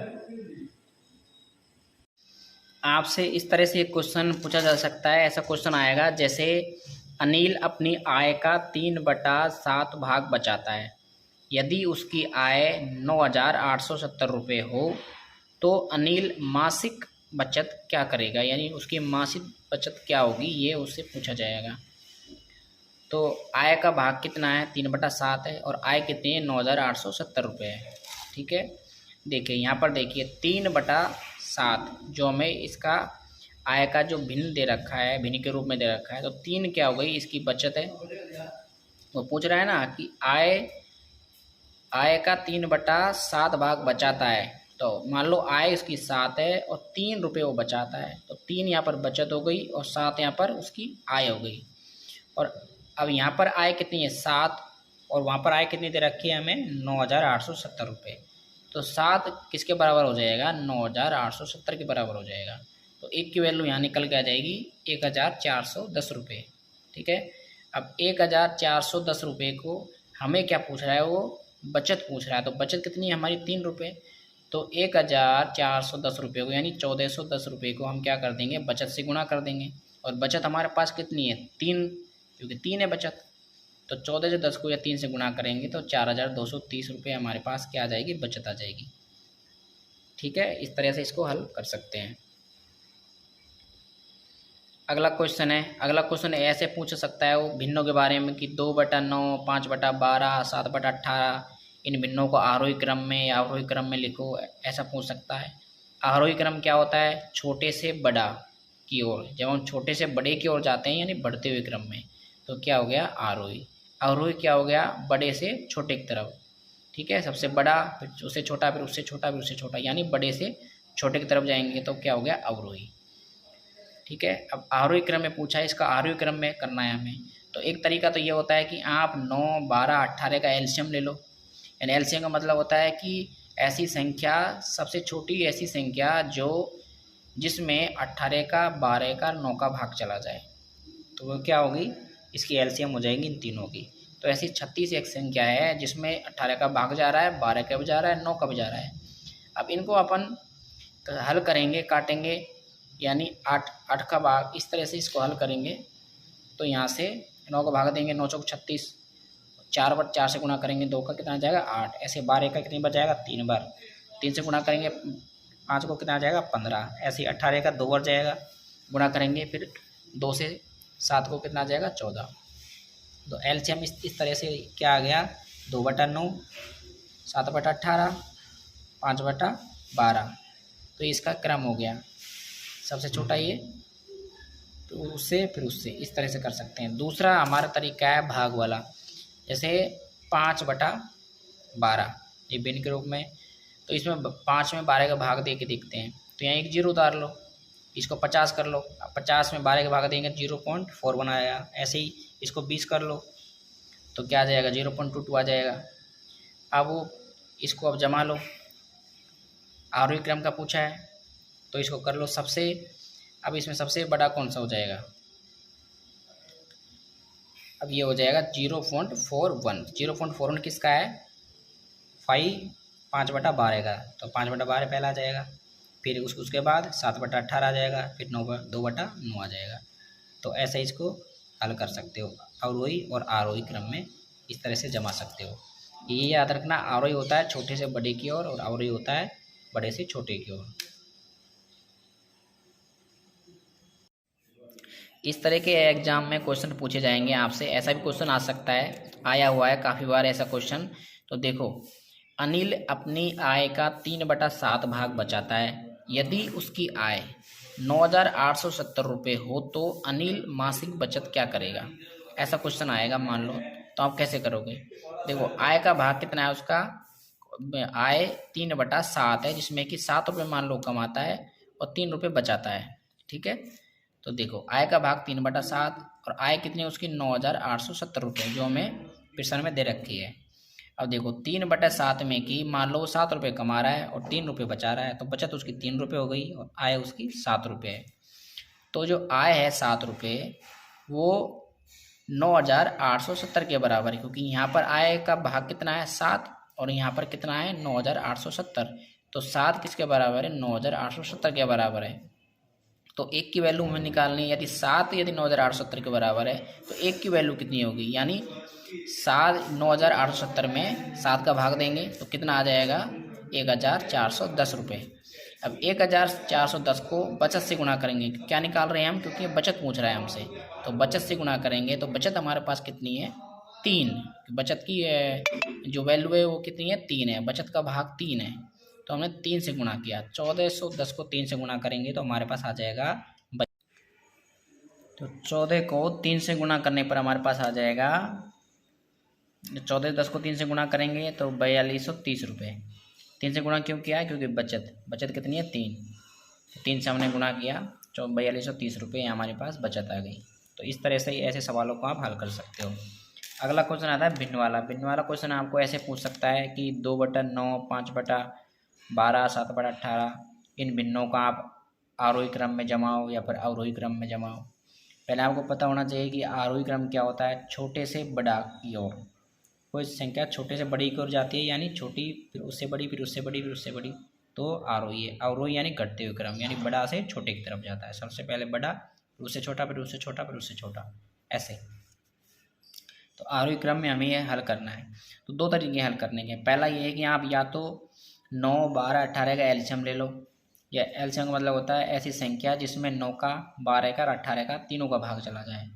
आपसे इस तरह से एक क्वेश्चन पूछा जा सकता है, ऐसा क्वेश्चन आएगा जैसे अनिल अपनी आय का 3/7 भाग बचाता है। यदि उसकी आय 9,870 रुपये हो तो अनिल मासिक बचत क्या करेगा, यानी उसकी मासिक बचत क्या होगी, ये उससे पूछा जाएगा। तो आय का भाग कितना है, 3/7 है, और आय कितनी है 9,870 रुपये है, ठीक है। देखिए यहाँ पर देखिए 3/7 जो हमें इसका आय का जो भिन्न दे रखा है, भिन्न के रूप में दे रखा है, तो 3 क्या हो गई इसकी बचत है। वो पूछ रहा है ना कि आय का 3/7 भाग बचाता है, तो मान लो आय उसकी 7 है और 3 रुपये वो बचाता है, तो 3 यहाँ पर बचत हो गई और 7 यहाँ पर उसकी आय हो गई। और अब यहाँ पर आय कितनी है 7, और वहाँ पर आय कितनी दे रखी है हमें 9,870 रुपये, तो 7 किसके बराबर हो जाएगा 9,870 के बराबर हो जाएगा। तो एक की वैल्यू यहाँ निकल के आ जाएगी 1,410 रुपये, ठीक है। अब 1,410 रुपये को हमें क्या पूछ रहा है, वो बचत पूछ रहा है, तो बचत कितनी है हमारी 3 रुपये। तो 1,410 रुपये को यानी 1,410 रुपये को हम क्या कर देंगे, बचत से गुणा कर देंगे। और बचत हमारे पास कितनी है 3, क्योंकि 3 है बचत, तो 14 से 10 को या 3 से गुणा करेंगे तो 4,230 रुपये हमारे पास क्या आ जाएगी, बचत आ जाएगी, ठीक है। इस तरह से इसको हल कर सकते हैं। अगला क्वेश्चन है, अगला क्वेश्चन ऐसे पूछ सकता है वो भिन्नों के बारे में कि 2/9, 5/12, 7/18 इन भिन्नों को आरोही क्रम में या अवरोही क्रम में लिखो, ऐसा पूछ सकता है। आरोही क्रम क्या होता है, छोटे से बड़ा की ओर। जब हम छोटे से बड़े की ओर जाते हैं यानी बढ़ते हुए क्रम में, तो क्या हो गया आरोही। अवरोही क्या हो गया, बड़े से छोटे की तरफ। ठीक है, सबसे बड़ा फिर उससे छोटा फिर उससे छोटा फिर उससे छोटा, यानी बड़े से छोटे की तरफ जाएंगे तो क्या हो गया अवरोही। ठीक है, अब आरोही क्रम में पूछा है, इसका आरोही क्रम में करना है हमें। तो एक तरीका तो ये होता है कि आप 9, 12, 18 का एलसीएम ले लो। यानी एलसीएम का मतलब होता है कि ऐसी संख्या, सबसे छोटी ऐसी संख्या जो जिसमें 18 का, 12 का, 9 का भाग चला जाए, तो वो क्या होगी, इसकी एलसीएम हो जाएगी इन तीनों की। तो ऐसी 36 एक संख्या है जिसमें 18 का भाग जा रहा है, 12 का भी जा रहा है, 9 का भी जा रहा है। अब इनको अपन हल करेंगे, काटेंगे, यानी 8, 8 का भाग इस तरह से इसको हल करेंगे। तो यहाँ से 9 का भाग देंगे, 9 चौक 36, 4 बार 4 से गुणा करेंगे, 2 का कितना आ जाएगा 8, ऐसे 12 का कितनी बार जाएगा 3 बार, 3 से गुणा करेंगे 5 को कितना आ जाएगा 15, ऐसे 18 का 2 बार जाएगा, गुणा करेंगे फिर 2 से 7 को कितना आ जाएगा 14। तो एलसीएम इस तरह से क्या आ गया, 2/9, 7/18, 5/12। तो इसका क्रम हो गया, सबसे छोटा ये, तो उससे फिर उससे इस तरह से कर सकते हैं। दूसरा हमारा तरीका है भाग वाला, जैसे 5/12 ये भिन्न के रूप में। तो इसमें 5 में 12 का भाग दे के देखते हैं, तो यहाँ एक जीरो उतार लो, इसको 50 कर लो। अब 50 में 12 का भाग देंगे 0.4 बनाया। ऐसे ही इसको 20 कर लो तो क्या आ जाएगा 0.22 आ जाएगा। अब इसको अब जमा लो, आरोही क्रम का पूछा है तो इसको कर लो सबसे। अब इसमें सबसे बड़ा कौन सा हो जाएगा, अब ये हो जाएगा 0.41। 0.41 किसका है, 5/12 का, तो 5/12 पहला आ जाएगा, फिर उसके बाद 7/18 आ जाएगा, फिर 2/9 आ जाएगा। तो ऐसे इसको हल कर सकते हो, अवरोही और आरोही क्रम में इस तरह से जमा सकते हो। ये याद रखना, आरोही होता है छोटे से बड़े की ओर और अवरोही होता है बड़े से छोटे की ओर। इस तरह के एग्जाम में क्वेश्चन पूछे जाएंगे आपसे। ऐसा भी क्वेश्चन आ सकता है, आया हुआ है काफ़ी बार ऐसा क्वेश्चन। तो देखो, अनिल अपनी आय का 3/7 भाग बचाता है। यदि उसकी आय 9,870 रुपये हो तो अनिल मासिक बचत क्या करेगा, ऐसा क्वेश्चन आएगा मान लो। तो आप कैसे करोगे, देखो आय का भाग कितना है उसका, आय 3/7 है, जिसमें कि 7 रुपये मान लो कमाता है और 3 रुपये बचाता है। ठीक है, तो देखो आय का भाग 3/7 और आय कितनी है उसकी 9,870 रुपये, जो हमें प्रश्न में दे रखी है। अब देखो 3/7 में कि मान लो वो 7 रुपये कमा रहा है और 3 रुपये बचा रहा है, तो बचत उसकी 3 रुपये हो गई और आय उसकी 7 रुपये है। तो जो आय है 7 रुपये वो 9,870 के बराबर है, क्योंकि यहाँ पर आय का भाग कितना है 7 और यहाँ पर कितना है 9,870। तो 7 किसके बराबर है, 9,870 के बराबर है। तो एक की वैल्यू हमें निकालनी है, यदि 7 यदि 9,870 के बराबर है तो एक की वैल्यू कितनी होगी, यानी 9,870 में 7 का भाग देंगे तो कितना आ जाएगा 1,410 रुपये। अब 1,410 को बचत से गुणा करेंगे, क्या निकाल रहे हैं हम, क्योंकि बचत पूछ रहा है हमसे। तो बचत से गुणा करेंगे तो बचत हमारे पास कितनी है 3, बचत की जो वैल्यू है वो कितनी है 3 है, बचत का भाग 3 है। तो हमने 3 से गुणा किया, 1410 को 3 से गुणा करेंगे तो हमारे पास आ जाएगा तो 14 को 3 से गुणा करने पर हमारे पास आ जाएगा, 1410 को 3 से गुणा करेंगे तो 4,230 रुपये। 3 से गुणा क्यों किया, क्योंकि बचत कितनी है 3, 3 से हमने गुणा किया, 4,230 रुपये हमारे पास बचत आ गई। तो इस तरह से ऐसे सवालों को आप हल कर सकते हो। अगला क्वेश्चन आता है भिन्न वाला। भिन्न वाला क्वेश्चन आपको ऐसे पूछ सकता है कि 2/9, 5/12, 7/18 इन भिन्नों का आप आरोही क्रम में जमाओ या फिर अवरोही क्रम में जमाओ। पहले आपको पता होना चाहिए कि आरोही क्रम क्या होता है, छोटे से बड़ा की ओर। कोई संख्या छोटे से बड़ी की ओर जाती है, यानी छोटी फिर उससे बड़ी फिर उससे बड़ी फिर उससे बड़ी, तो आरोही है। अवरोही यानी घटते हुए क्रम, यानी बड़ा से छोटे की तरफ जाता है, सबसे पहले बड़ा फिर उससे छोटा फिर उससे छोटा फिर उससे छोटा, ऐसे। तो आरोही क्रम में हमें यह हल करना है। तो 2 तरीके हल करने के, पहला ये है कि आप या तो 9, 12, 18 का एलसीएम ले लो। या एलसीएम का मतलब होता है ऐसी संख्या जिसमें 9 का, 12 का और 18 का तीनों का भाग चला जाए।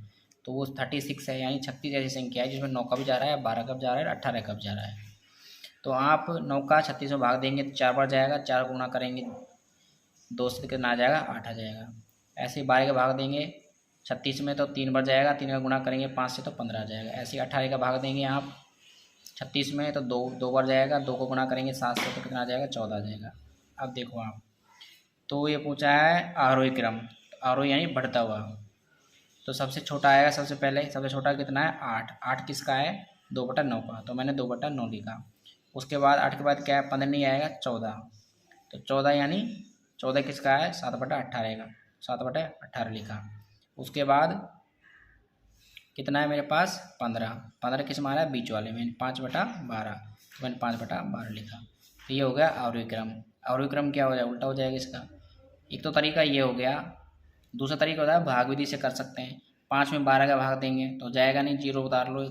तो वो 36 है, यानी 36 ऐसी संख्या है जिसमें 9 का भी जा रहा है, 12 का भी जा रहा है, 18 का भी जा रहा है। तो आप 9 का 36 में भाग देंगे तो 4 बार जाएगा, 4 गुणा करेंगे 2 से कितना आ जाएगा 8 आ जाएगा। ऐसे ही 12 का भाग देंगे 36 में तो 3 बढ़ जाएगा, 3 का गुणा करेंगे 5 से तो 15 आ जाएगा। ऐसे ही 18 का भाग देंगे आप 36 में तो 2 बढ़ जाएगा, 2 को गुणा करेंगे 7 से तो कितना आ जाएगा 14 आ जाएगा। अब देखो आप, तो ये पूछा है आरोही क्रम, आरोही यानी बढ़ता हुआ। तो सबसे छोटा आएगा, सबसे पहले सबसे छोटा कितना है 8, 8 किसका है 2/9 का, तो मैंने 2/9 लिखा। उसके बाद 8 के बाद क्या है 15 नहीं आएगा 14, तो 14 यानी 14 किसका है 7/18 का, 7/18 लिखा। उसके बाद कितना है मेरे पास 15, 15 किस मारा है बीच वाले में 5/12, तो मैंने 5/12 लिखा। तो ये हो गया आरोही क्रम। आरोही क्रम क्या हो जाएगा उल्टा हो जाएगा इसका। एक तो तरीका ये हो गया, दूसरा तरीका होता है भाग विधि से कर सकते हैं। 5 में 12 का भाग देंगे तो जाएगा नहीं, 0 उतार लो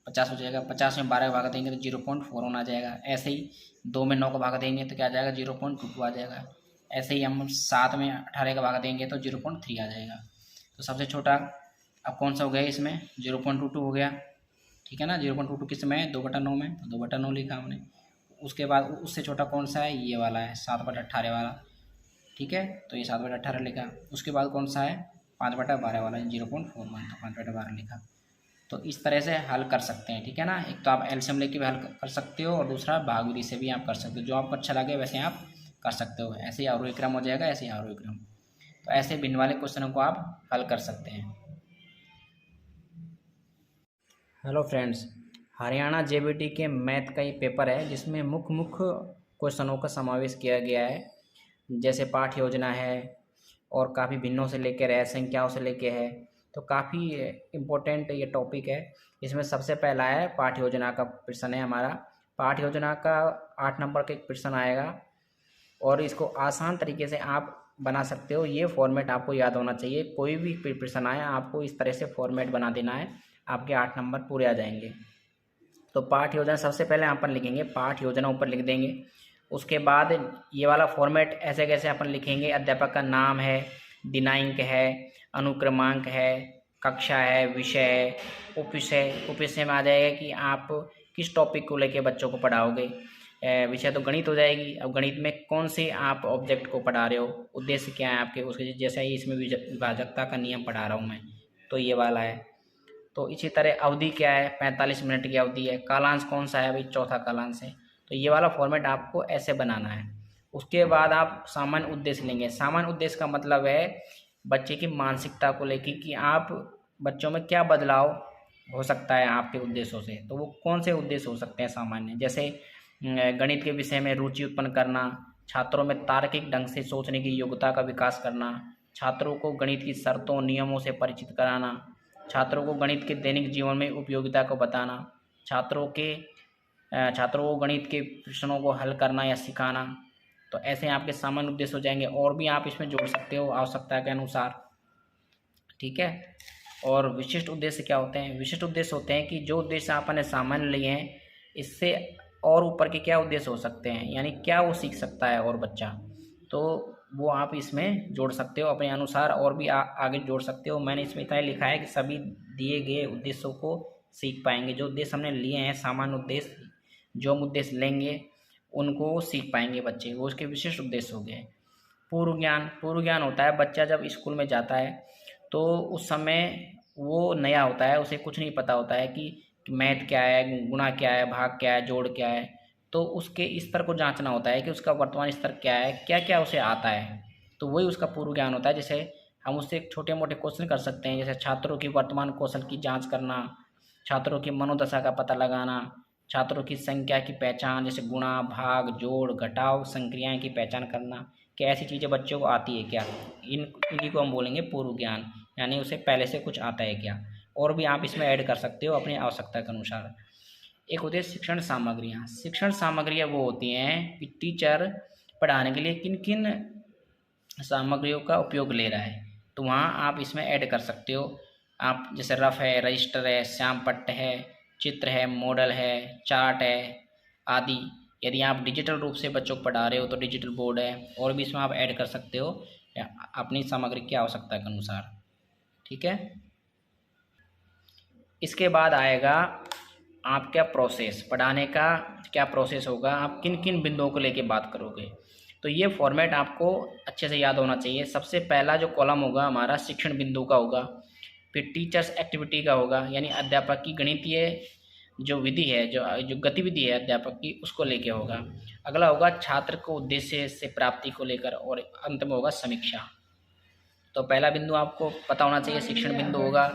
50 हो जाएगा। 50 में 12 का भाग देंगे तो 0.41 आ जाएगा। ऐसे ही 2 में 9 का भाग देंगे तो क्या आ जाएगा 0.22 आ जाएगा। ऐसे ही हम 7 में 18 का भाग देंगे तो 0.3 आ जाएगा। तो सबसे छोटा अब कौन सा हो गया इसमें 0.22 हो गया, ठीक है ना। 0.22 किस में है 2/9 में, तो 2/9 लिखा हमने। उसके बाद उससे छोटा कौन सा है ये वाला है 7/18 वाला, ठीक है, तो ये 7/18 लिखा। उसके बाद कौन सा है 5/12 वाला 0.41, तो 5/12 लिखा। तो इस तरह से हल कर सकते हैं, ठीक है ना। एक तो आप एलसीएम लेके भी हल कर सकते हो और दूसरा भाग विधि से भी आप कर सकते हो, जो आपको अच्छा लगे वैसे आप कर सकते हो। ऐसे ही आरोही क्रम हो जाएगा, ऐसे ही आरोही क्रम। तो ऐसे भिन्न वाले क्वेश्चनों को आप हल कर सकते हैं। हेलो फ्रेंड्स, हरियाणा जेबीटी के मैथ का ये पेपर है जिसमें मुख्य क्वेश्चनों का समावेश किया गया है। जैसे पाठ योजना है और काफ़ी भिन्नों से लेकर है, संख्याओं से लेकर है, तो काफ़ी इम्पोर्टेंट ये टॉपिक है। इसमें सबसे पहला है पाठ योजना का प्रश्न है हमारा। पाठ योजना का 8 नंबर का एक प्रश्न आएगा और इसको आसान तरीके से आप बना सकते हो। ये फॉर्मेट आपको याद होना चाहिए, कोई भी प्रश्न आए आपको इस तरह से फॉर्मेट बना देना है, आपके 8 नंबर पूरे आ जाएंगे। तो पाठ योजना सबसे पहले अपन लिखेंगे, पाठ योजना ऊपर लिख देंगे। उसके बाद ये वाला फॉर्मेट ऐसे कैसे अपन लिखेंगे, अध्यापक का नाम है, दिनांक है, अनुक्रमांक है, कक्षा है, विषय है, उपविषय में आ जाएगा कि आप किस टॉपिक को लेके बच्चों को पढ़ाओगे। विषय तो गणित हो जाएगी। अब गणित में कौन से आप ऑब्जेक्ट को पढ़ा रहे हो, उद्देश्य क्या है आपके, उसके जैसा ही इसमें विभाजकता का नियम पढ़ा रहा हूँ मैं, तो ये वाला है। तो इसी तरह अवधि क्या है 45 मिनट की अवधि है। कालांश कौन सा है अभी चौथा कालांश है। तो ये वाला फॉर्मेट आपको ऐसे बनाना है। उसके बाद आप सामान्य उद्देश्य लेंगे। सामान्य उद्देश्य का मतलब है बच्चे की मानसिकता को लेकर कि आप बच्चों में क्या बदलाव हो सकता है आपके उद्देश्यों से। तो वो कौन से उद्देश्य हो सकते हैं सामान्य, जैसे गणित के विषय में रुचि उत्पन्न करना, छात्रों में तार्किक ढंग से सोचने की योग्यता का विकास करना, छात्रों को गणित की शर्तों नियमों से परिचित कराना, छात्रों को गणित के दैनिक जीवन में उपयोगिता को बताना, छात्रों को गणित के प्रश्नों को हल करना या सिखाना। तो ऐसे आपके सामान्य उद्देश्य हो जाएंगे। और भी आप इसमें जोड़ सकते हो आवश्यकता के अनुसार, ठीक है। और विशिष्ट उद्देश्य क्या होते हैं, विशिष्ट उद्देश्य होते हैं कि जो उद्देश्य आपने सामान्य लिए हैं इससे और ऊपर के क्या उद्देश्य हो सकते हैं, यानी क्या वो सीख सकता है और बच्चा, तो वो आप इसमें जोड़ सकते हो अपने अनुसार और भी आगे जोड़ सकते हो। मैंने इसमें इतना लिखा है कि सभी दिए गए उद्देश्यों को सीख पाएंगे। जो उद्देश्य हमने लिए हैं सामान्य उद्देश्य, जो हम उद्देश्य लेंगे उनको सीख पाएंगे बच्चे, वो उसके विशिष्ट उद्देश्य हो गए। पूर्व ज्ञान होता है बच्चा जब स्कूल में जाता है तो उस समय वो नया होता है, उसे कुछ नहीं पता होता है कि मैथ क्या है, गुणा क्या है, भाग क्या है, जोड़ क्या है। तो उसके स्तर को जांचना होता है कि उसका वर्तमान स्तर क्या है, क्या क्या उसे आता है। तो वही उसका पूर्व ज्ञान होता है। जैसे हम उससे छोटे मोटे क्वेश्चन कर सकते हैं, जैसे छात्रों की वर्तमान कौशल की जांच करना, छात्रों की मनोदशा का पता लगाना, छात्रों की संख्या की पहचान, जैसे गुणा, भाग, जोड़, घटाव, संक्रियाएं की पहचान करना, कि ऐसी चीज़ें बच्चों को आती है क्या, इन्हीं को हम बोलेंगे पूर्व ज्ञान, यानी उसे पहले से कुछ आता है क्या। और भी आप इसमें ऐड कर सकते हो अपनी आवश्यकता के अनुसार। एक होती है शिक्षण सामग्रियाँ। शिक्षण सामग्रियाँ वो होती हैं कि टीचर पढ़ाने के लिए किन किन सामग्रियों का उपयोग ले रहा है, तो वहाँ आप इसमें ऐड कर सकते हो। आप जैसे रफ है, रजिस्टर है, श्यामपट्ट है, चित्र है, मॉडल है, चार्ट है आदि। यदि आप डिजिटल रूप से बच्चों को पढ़ा रहे हो तो डिजिटल बोर्ड है, और भी इसमें आप ऐड कर सकते हो अपनी सामग्री की आवश्यकता के अनुसार, ठीक है। इसके बाद आएगा आपका प्रोसेस, पढ़ाने का क्या प्रोसेस होगा, आप किन किन बिंदुओं को लेके बात करोगे। तो तो ये फॉर्मेट आपको अच्छे से याद होना चाहिए। सबसे पहला जो कॉलम होगा हमारा शिक्षण बिंदु का होगा, फिर टीचर्स एक्टिविटी का होगा, यानी अध्यापक की गणितीय जो विधि है, जो जो गतिविधि है अध्यापक की, उसको लेके होगा। अगला होगा छात्र को उद्देश्य से प्राप्ति को लेकर, और अंत में होगा समीक्षा। तो पहला बिंदु आपको पता होना चाहिए, शिक्षण बिंदु होगा।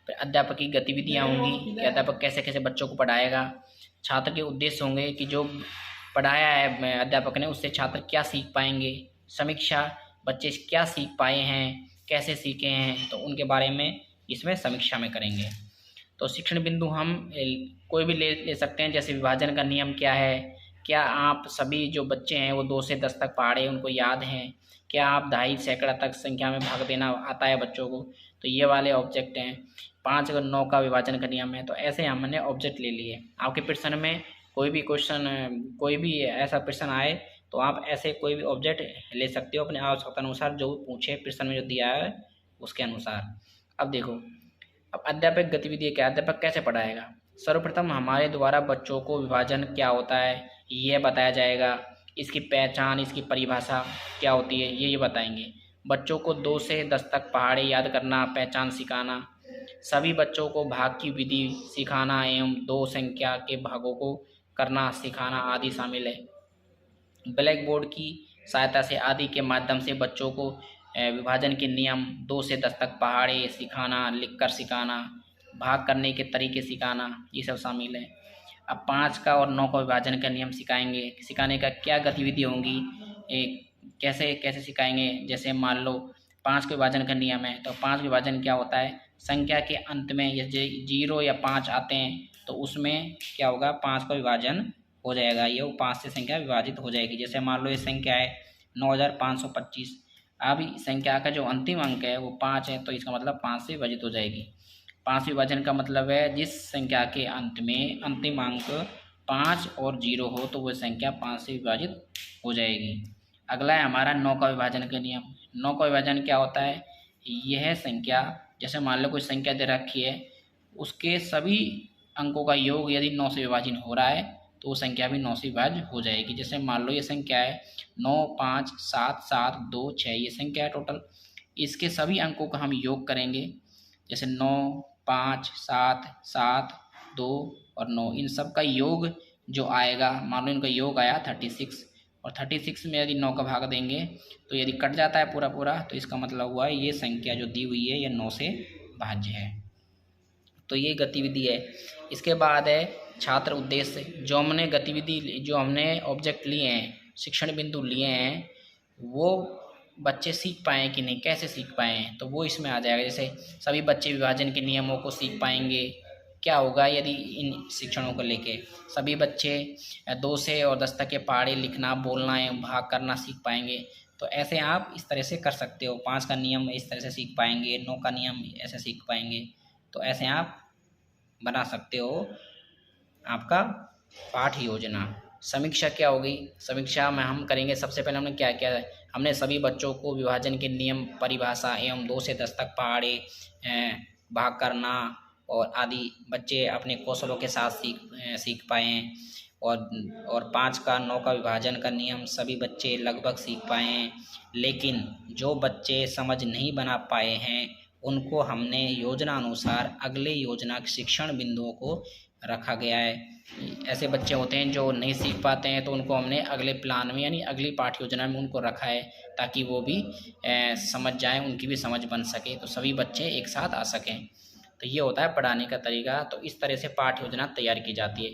फिर अध्यापक की गतिविधियाँ होंगी कि अध्यापक कैसे कैसे बच्चों को पढ़ाएगा। छात्र के उद्देश्य होंगे कि जो पढ़ाया है अध्यापक ने उससे छात्र क्या सीख पाएंगे। समीक्षा, बच्चे क्या सीख पाए हैं, कैसे सीखे हैं, तो उनके बारे में इसमें समीक्षा में करेंगे। तो शिक्षण बिंदु हम कोई भी ले सकते हैं, जैसे विभाजन का नियम क्या है, क्या आप सभी जो बच्चे हैं वो 2 से 10 तक पढ़े उनको याद हैं, क्या आप 2.5 सैकड़ा तक संख्या में भाग देना आता है बच्चों को, तो ये वाले ऑब्जेक्ट हैं। 5 और 9 का विभाजन का नियम है। तो ऐसे हमने ऑब्जेक्ट ले लिए। आपके प्रश्न में कोई भी क्वेश्चन, कोई भी ऐसा प्रश्न आए तो आप ऐसे कोई भी ऑब्जेक्ट ले सकते हो अपने आवश्यकता अनुसार, जो पूछे प्रश्न में जो दिया है उसके अनुसार। अब देखो, अब अध्यापक गतिविधि क्या, अध्यापक कैसे पढ़ाएगा। सर्वप्रथम हमारे द्वारा बच्चों को विभाजन क्या होता है यह बताया जाएगा। इसकी पहचान, इसकी परिभाषा क्या होती है ये बताएंगे। बच्चों को 2 से 10 तक पहाड़े याद करना, पहचान सिखाना, सभी बच्चों को भाग की विधि सिखाना एवं 2 संख्या के भागों को करना सिखाना आदि शामिल है। ब्लैक बोर्ड की सहायता से आदि के माध्यम से बच्चों को विभाजन के नियम 2 से 10 तक पहाड़े सिखाना, लिखकर सिखाना, भाग करने के तरीके सिखाना, ये सब शामिल है। अब 5 का और 9 का विभाजन का नियम सिखाएंगे। सिखाने का क्या गतिविधि होंगी, कैसे कैसे सिखाएंगे। जैसे मान लो 5 के विभाजन का नियम है, तो 5 विभाजन क्या होता है, संख्या के अंत में जैसे 0 या 5 आते हैं तो उसमें क्या होगा, 5 का विभाजन हो जाएगा, ये 5 से संख्या विभाजित हो जाएगी। जैसे मान लो ये संख्या है 9525, अब संख्या का जो अंतिम अंक है वो 5 है, तो इसका मतलब 5 से विभाजित हो जाएगी। 5 विभाजन का मतलब है जिस संख्या के अंत में अंतिम अंक 5 और 0 हो तो वह संख्या 5 से विभाजित हो जाएगी। अगला है हमारा 9 का विभाजन का नियम। 9 का विभाजन क्या होता है, यह संख्या, जैसे मान लो कोई संख्या दे रखी है, उसके सभी अंकों का योग यदि 9 से विभाजन हो रहा है तो वो संख्या भी 9 से विभाज्य हो जाएगी। जैसे मान लो ये संख्या है 9 5 7 7 2 6, ये संख्या है टोटल। इसके सभी अंकों का हम योग करेंगे, जैसे 9 5 7 7 2 और 9, इन सब का योग जो आएगा, मान लो इनका योग आया 36, और 36 में यदि 9 का भाग देंगे तो यदि कट जाता है पूरा पूरा तो इसका मतलब हुआ ये संख्या जो दी हुई है ये 9 से भाज्य है। तो ये गतिविधि है। इसके बाद है छात्र उद्देश्य। जो हमने गतिविधि, जो हमने ऑब्जेक्ट लिए हैं, शिक्षण बिंदु लिए हैं, वो बच्चे सीख पाए कि नहीं, कैसे सीख पाए हैं, तो वो इसमें आ जाएगा। जैसे सभी बच्चे विभाजन के नियमों को सीख पाएंगे। क्या होगा यदि इन शिक्षणों को लेके सभी बच्चे 2 से और 10 तक के पहाड़े लिखना, बोलना एवं भाग करना सीख पाएंगे। तो ऐसे आप इस तरह से कर सकते हो। 5 का नियम इस तरह से सीख पाएंगे, 9 का नियम ऐसे सीख पाएंगे। तो ऐसे आप बना सकते हो आपका पाठ योजना। समीक्षा क्या होगी, समीक्षा में हम करेंगे, सबसे पहले हमने क्या किया है, हमने सभी बच्चों को विभाजन के नियम, परिभाषा एवं 2 से 10 तक पहाड़े, भाग करना और आदि बच्चे अपने कौशलों के साथ सीख पाए हैं। और 5 का 9 का विभाजन का नियम सभी बच्चे लगभग सीख पाए हैं। लेकिन जो बच्चे समझ नहीं बना पाए हैं उनको हमने योजना अनुसार अगले योजना के शिक्षण बिंदुओं को रखा गया है। ऐसे बच्चे होते हैं जो नहीं सीख पाते हैं तो उनको हमने अगले प्लान में यानी अगली पाठ्य योजना में उनको रखा है, ताकि वो भी समझ जाएं, उनकी भी समझ बन सके, तो सभी बच्चे एक साथ आ सकें। तो ये होता है पढ़ाने का तरीका। तो इस तरह से पाठ्य योजना तैयार की जाती है।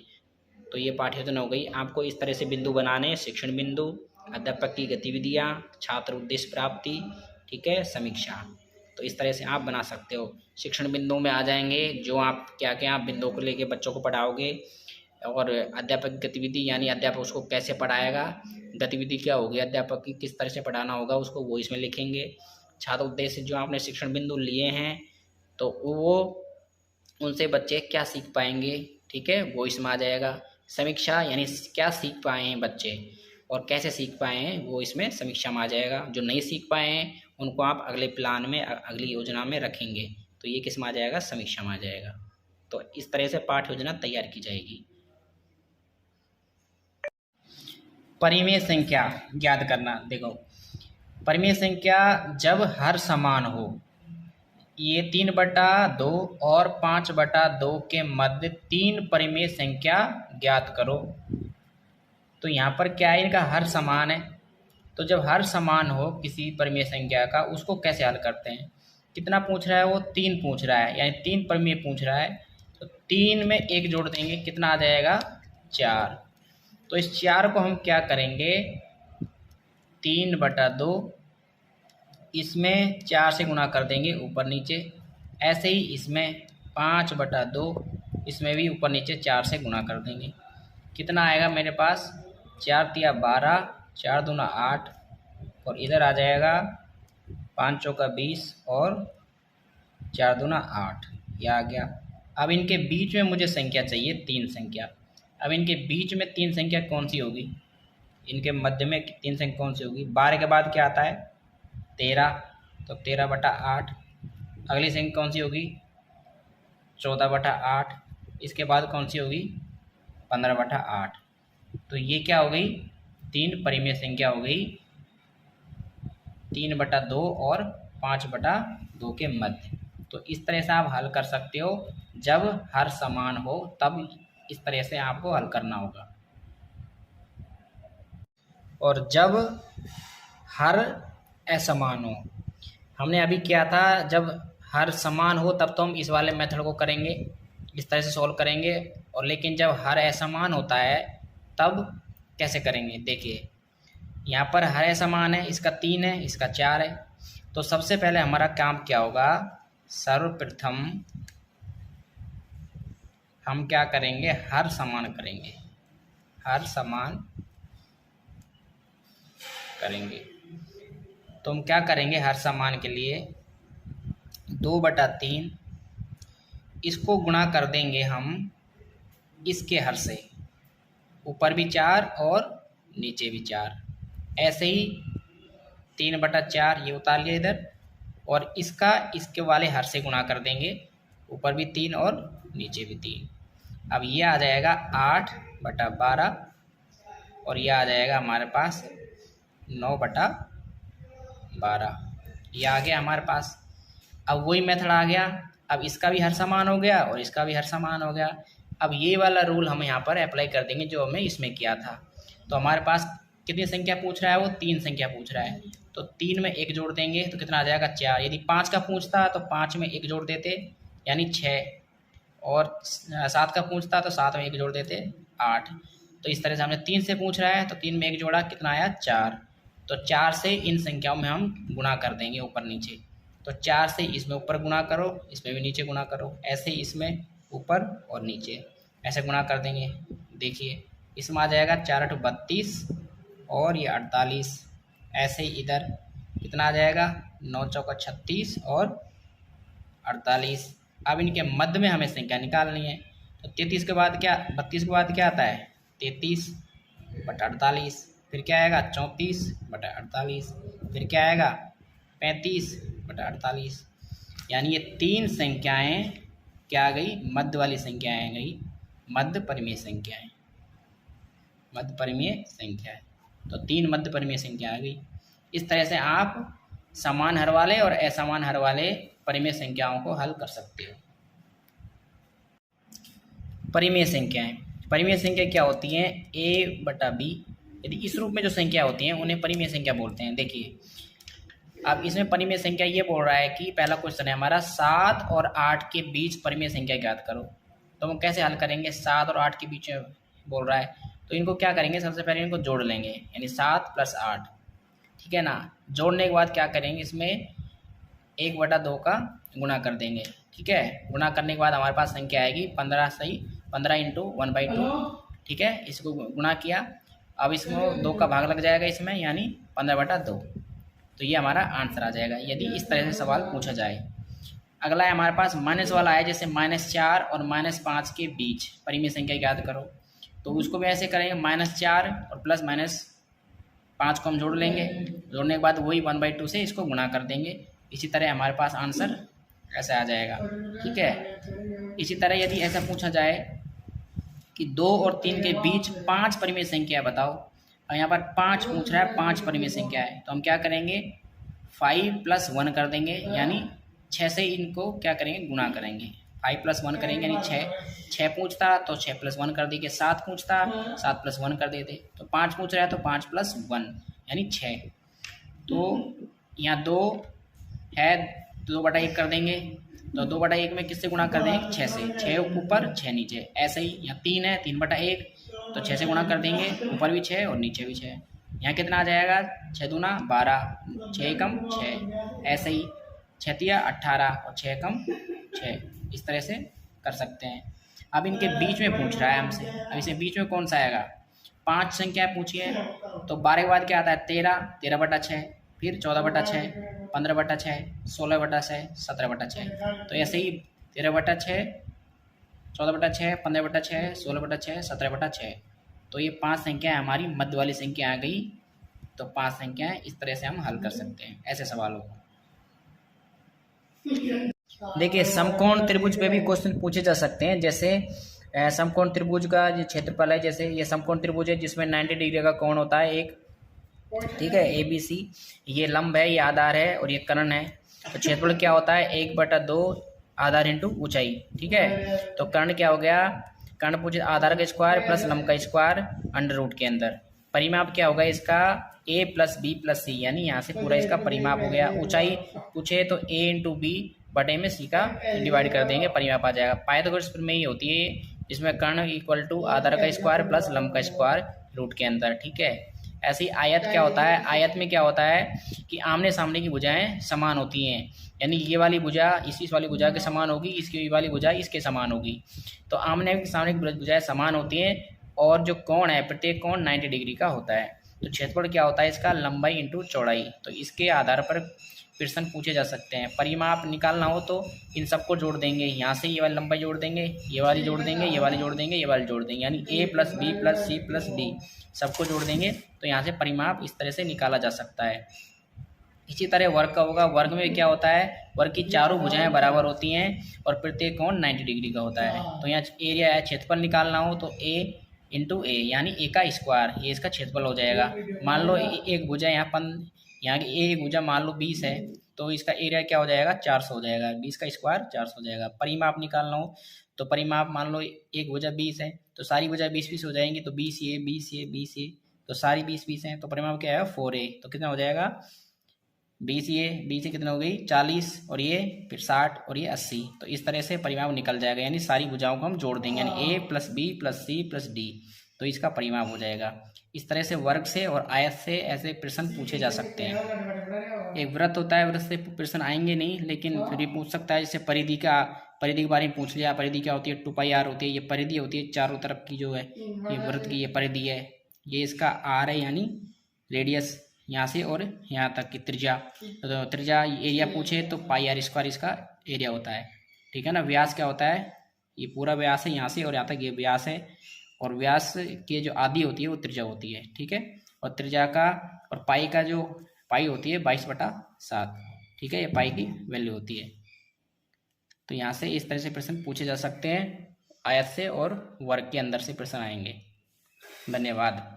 तो ये पाठ्य योजना हो गई। आपको इस तरह से बिंदु बनाने, शिक्षण बिंदु, अध्यापक की गतिविधियाँ, छात्र उद्देश्य प्राप्ति, ठीक है, समीक्षा। तो इस तरह से आप बना सकते हो। शिक्षण बिंदुओं में आ जाएंगे जो आप क्या क्या आप बिंदुओं को लेके बच्चों को पढ़ाओगे, और अध्यापक गतिविधि यानी अध्यापक उसको कैसे पढ़ाएगा, गतिविधि क्या होगी अध्यापक की, किस तरह से पढ़ाना होगा उसको, वो इसमें लिखेंगे। छात्र उद्देश्य जो आपने शिक्षण बिंदु लिए हैं तो वो उनसे बच्चे क्या सीख पाएंगे, ठीक है, वो इसमें आ जाएगा। समीक्षा यानी क्या सीख पाए हैं बच्चे और कैसे सीख पाए हैं, वो इसमें समीक्षा में आ जाएगा। जो नहीं सीख पाए हैं उनको आप अगले प्लान में, अगली योजना में रखेंगे, तो ये किस में आ जाएगा, समीक्षा में आ जाएगा। तो इस तरह से पाठ योजना तैयार की जाएगी। परिमेय संख्या ज्ञात करना। देखो, परिमेय संख्या जब हर समान हो, ये 3/2 और 5/2 के मध्य 3 परिमेय संख्या ज्ञात करो। तो यहाँ पर क्या है, इनका हर समान है। तो जब हर समान हो किसी परिमेय संख्या का, उसको कैसे हल करते हैं? कितना पूछ रहा है वो? 3 पूछ रहा है, यानी 3 परिमेय पूछ रहा है। तो 3 में 1 जोड़ देंगे, कितना आ जाएगा? 4। तो इस 4 को हम क्या करेंगे? 3/2 इसमें 4 से गुणा कर देंगे ऊपर नीचे। ऐसे ही इसमें 5/2 इसमें भी ऊपर नीचे 4 से गुणा कर देंगे। कितना आएगा मेरे पास? 4 तिया 12, 4 दूना 8, और इधर आ जाएगा 5 चौका 20 और 4 दूना 8, ये आ गया। अब इनके बीच में मुझे संख्या चाहिए, 3 संख्या। अब इनके बीच में 3 संख्या कौन सी होगी? इनके मध्य में 3 संख्या कौन सी होगी? 12 के बाद क्या आता है? 13, तो 13/8। अगली संख्या कौन सी होगी? 14/8। इसके बाद कौन सी होगी? 15/8। तो ये क्या हो गई? 3 परिमेय संख्या हो गई, 3/2 और 5/2 के मध्य। तो इस तरह से आप हल कर सकते हो। जब हर समान हो तब इस तरह से आपको हल करना होगा, और जब हर असमान हो, हमने अभी किया था जब हर समान हो तब तो हम इस वाले मेथड को करेंगे, इस तरह से सॉल्व करेंगे। और लेकिन जब हर असमान होता है तब कैसे करेंगे? देखिए, यहाँ पर हर असमान है, इसका 3 है, इसका 4 है। तो सबसे पहले हमारा काम क्या होगा? सर्वप्रथम हम क्या करेंगे? हर समान करेंगे, हर समान करेंगे। तो हम क्या करेंगे? हर समान के लिए 2/3 इसको गुणा कर देंगे हम इसके हर से, ऊपर भी 4 और नीचे भी 4। ऐसे ही 3/4 ये उतार लिया इधर, और इसका इसके वाले हर से गुणा कर देंगे, ऊपर भी 3 और नीचे भी 3। अब ये आ जाएगा 8/12, और ये आ जाएगा हमारे पास 9/12। ये आ गया हमारे पास। अब वही मेथड आ गया। अब इसका भी हर समान हो गया और इसका भी हर समान हो गया। अब ये वाला रूल हम यहाँ पर अप्लाई कर देंगे जो हमने इसमें किया था। तो हमारे पास कितनी संख्या पूछ रहा है वो? 3 संख्या पूछ रहा है। तो 3 में 1 जोड़ देंगे तो कितना आ जाएगा? 4। यदि 5 का पूछता तो 5 में 1 जोड़ देते, यानी 6। और 7 का पूछता तो 7 में 1 जोड़ देते, 8। तो इस तरह से हमने 3 से पूछ रहा है तो 3 में 1 जोड़ा, कितना आया? 4। तो 4 से इन संख्याओं में हम गुणा कर देंगे ऊपर नीचे। तो 4 से इसमें ऊपर गुणा करो, इसमें भी नीचे गुणा करो, ऐसे ही इसमें ऊपर और नीचे ऐसे गुणा कर देंगे। देखिए, इसमें आ जाएगा 4 × 32 और ये 48। ऐसे ही इधर कितना आ जाएगा? 9 चौका 36 और 48। अब इनके मध्य में हमें संख्या निकालनी है। तो 33 के बाद क्या, 32 के बाद क्या आता है? 33/48। फिर क्या आएगा? 34/48। फिर क्या आएगा? 35/48। यानी ये 3 संख्याएं क्या आ गई? मध्य वाली संख्याएं आ गई, मध्य परिमेय संख्याएं, मध्य परिमेय संख्याएं। तो 3 मध्य परिमेय संख्या आ गई। इस तरह से आप समान हर वाले और असमान हर वाले परिमेय संख्याओं को हल कर सकते हो। परिमेय संख्याएं, परिमेय संख्या क्या होती हैं? a/b। यदि इस रूप में जो संख्या होती हैं उन्हें परिमेय संख्या बोलते हैं। देखिए, अब इसमें परिमेय संख्या ये बोल रहा है कि पहला क्वेश्चन है हमारा 7 और 8 के बीच परिमेय संख्या ज्ञात करो। तो हम कैसे हल करेंगे? 7 और 8 के बीच में बोल रहा है तो इनको क्या करेंगे? सबसे पहले इनको जोड़ लेंगे, यानी 7 + 8, ठीक है ना। जोड़ने के बाद क्या करेंगे? इसमें 1/2 का गुणा कर देंगे, ठीक है। गुणा करने के बाद हमारे पास संख्या आएगी 15 सही, 15 × 1/2, ठीक है। इसको गुणा किया, अब इसमें 2 का भाग लग जाएगा इसमें, यानी 15/2। तो ये हमारा आंसर आ जाएगा यदि इस तरह से सवाल पूछा जाए। अगला है हमारे पास माइनस वाला है, जैसे -4 और -5 के बीच परिमेय संख्या ज्ञात करो। तो उसको भी ऐसे करेंगे, -4 और +-5 को हम जोड़ लेंगे। जोड़ने के बाद वही 1/2 से इसको गुणा कर देंगे। इसी तरह हमारे पास आंसर ऐसे आ जाएगा, ठीक है। इसी तरह यदि ऐसा पूछा जाए कि 2 और 3 के बीच 5 परिमेय संख्या बताओ, और यहाँ पर 5 पूछ रहा है, 5 परिमेय संख्या है, तो हम क्या करेंगे 5 + 1 कर देंगे, यानी 6 से इनको क्या करेंगे गुणा करेंगे। 5 + 1 करेंगे यानी 6 पूछता तो 6 + 1 कर देंगे, 7 पूछता 7 + 1 कर देते, तो 5 पूछ रहा है तो 5 + 1 यानी 6। तो यहाँ 2 है, 2/1 कर देंगे, तो 2/1 में किससे गुणा कर देंगे 6 से, 6 ऊपर 6 नीचे। ऐसे ही यहाँ 3 है, 3/1 तो 6 से गुणा कर देंगे, ऊपर भी 6 और नीचे भी 6। यहाँ कितना आ जाएगा 6 दूना 12, 6 एकम 6। ऐसे ही 6 तिया 18 और 6 एकम 6, इस तरह से कर सकते हैं। अब इनके बीच में पूछ रहा है हमसे, अब इसे बीच में कौन सा आएगा, 5 संख्या पूछी है, तो 12 के बाद क्या आता है 13, 13/6, फिर 14/6, 15/6, 16/6, 17/6। तो ऐसे ही 13/6, 14/6, 15/6, 16/6, 17/6। तो ये 5 संख्याएँ हमारी मध्य वाली संख्या आ गई। तो 5 संख्याएँ इस तरह से हम हल कर सकते हैं ऐसे सवालों को। देखिए समकोण त्रिभुज पे भी क्वेश्चन पूछे जा सकते हैं। जैसे समकोण त्रिभुज का जो क्षेत्रफल है, जैसे ये समकोण त्रिभुज है जिसमें 90 डिग्री का कोण होता है एक, ठीक है, ABC। ये लंब है, ये आधार है और ये कर्ण है। तो क्षेत्रफल क्या होता है 1/2 आधार इंटू ऊंचाई, ठीक है। तो कर्ण क्या हो गया, कर्ण पूछे आधार का स्क्वायर प्लस लंब का स्क्वायर अंडर रूट के अंदर। परिमाप क्या होगा इसका A + B + C, यानी यहाँ से पूरा इसका परिमाप हो गया। ऊंचाई पूछे तो A × B बटे में C का डिवाइड कर देंगे, परिमाप आ जाएगा। पाइथागोरस प्रमेय होती है जिसमें कर्ण = आधार का स्क्वायर प्लस लंब का स्क्वायर रूट के अंदर, ठीक है। ऐसे ही आयत क्या होता है, आयत में क्या होता है कि आमने सामने की भुजाएं समान होती हैं, यानी ये वाली भुजा इस वाली भुजा के समान होगी, इसकी वाली भुजा इसके समान होगी। तो आमने सामने की भुजाएं समान होती हैं और जो कोण है प्रत्येक कोण 90 डिग्री का होता है। तो क्षेत्रफल क्या होता है इसका लंबाई इंटू चौड़ाई। तो इसके आधार पर प्रश्न पूछे जा सकते हैं। परिमाप निकालना हो तो इन सबको जोड़ देंगे, यहाँ से ये वाली लंबाई जोड़ देंगे, ये वाली जोड़ देंगे, ये वाली जोड़ देंगे, ये वाली जोड़ देंगे, यानी A + B + C + D सबको जोड़ देंगे। तो यहाँ से परिमाप इस तरह से निकाला जा सकता है। इसी तरह वर्ग का होगा, वर्ग में क्या होता है, वर्ग की चारों भुजाएं बराबर होती हैं और प्रत्येक कोण 90 डिग्री का होता है। तो यहाँ एरिया है, क्षेत्रफल निकालना हो तो A × A यानी A का स्क्वायर, ये इसका क्षेत्रफल हो जाएगा। मान लो एक भुजा यहाँ की एक भुजा मान लो 20 है, तो इसका एरिया क्या हो जाएगा 400 हो जाएगा, 20 का स्क्वायर 400 हो जाएगा। परिमाप निकालना हो तो परिमाप मान लो एक भुजा 20 है, तो सारी भुजा 20-20 हो जाएंगी, तो 20A 20A 20A, तो सारी 20-20 हैं, तो परिमाप क्या है 4A। तो कितना हो जाएगा 20A कितना हो गई 40 और ये फिर 60 और ये 80। तो इस तरह से परिमाप निकल जाएगा, यानी सारी भुजाओं को हम जोड़ देंगे, यानी A + B + C + D, तो इसका परिमाप हो जाएगा। इस तरह से वर्ग से और आयत से ऐसे प्रश्न पूछे जा सकते हैं। एक वृत्त होता है, वृत्त से प्रश्न आएंगे नहीं, लेकिन फिर भी पूछ सकता है। जैसे परिधि के बारे में पूछ लिया, परिधि क्या होती है 2πr होती है, ये परिधि होती है चारों तरफ की जो है, ये वृत्त की ये परिधि है, ये इसका r है यानी रेडियस यहाँ से और यहाँ तक की त्रिज्या। तो त्रिज्या एरिया पूछे तो πr² इसका एरिया होता है, ठीक है ना। व्यास क्या होता है, ये पूरा व्यास है यहाँ से और यहाँ तक ये व्यास है, और व्यास की जो आधी होती है वो त्रिज्या होती है, ठीक है। और त्रिज्या का और पाई का जो पाई होती है 22/7, ठीक है, ये पाई की वैल्यू होती है। तो यहाँ से इस तरह से प्रश्न पूछे जा सकते हैं, आयत से और वर्ग के अंदर से प्रश्न आएंगे। धन्यवाद।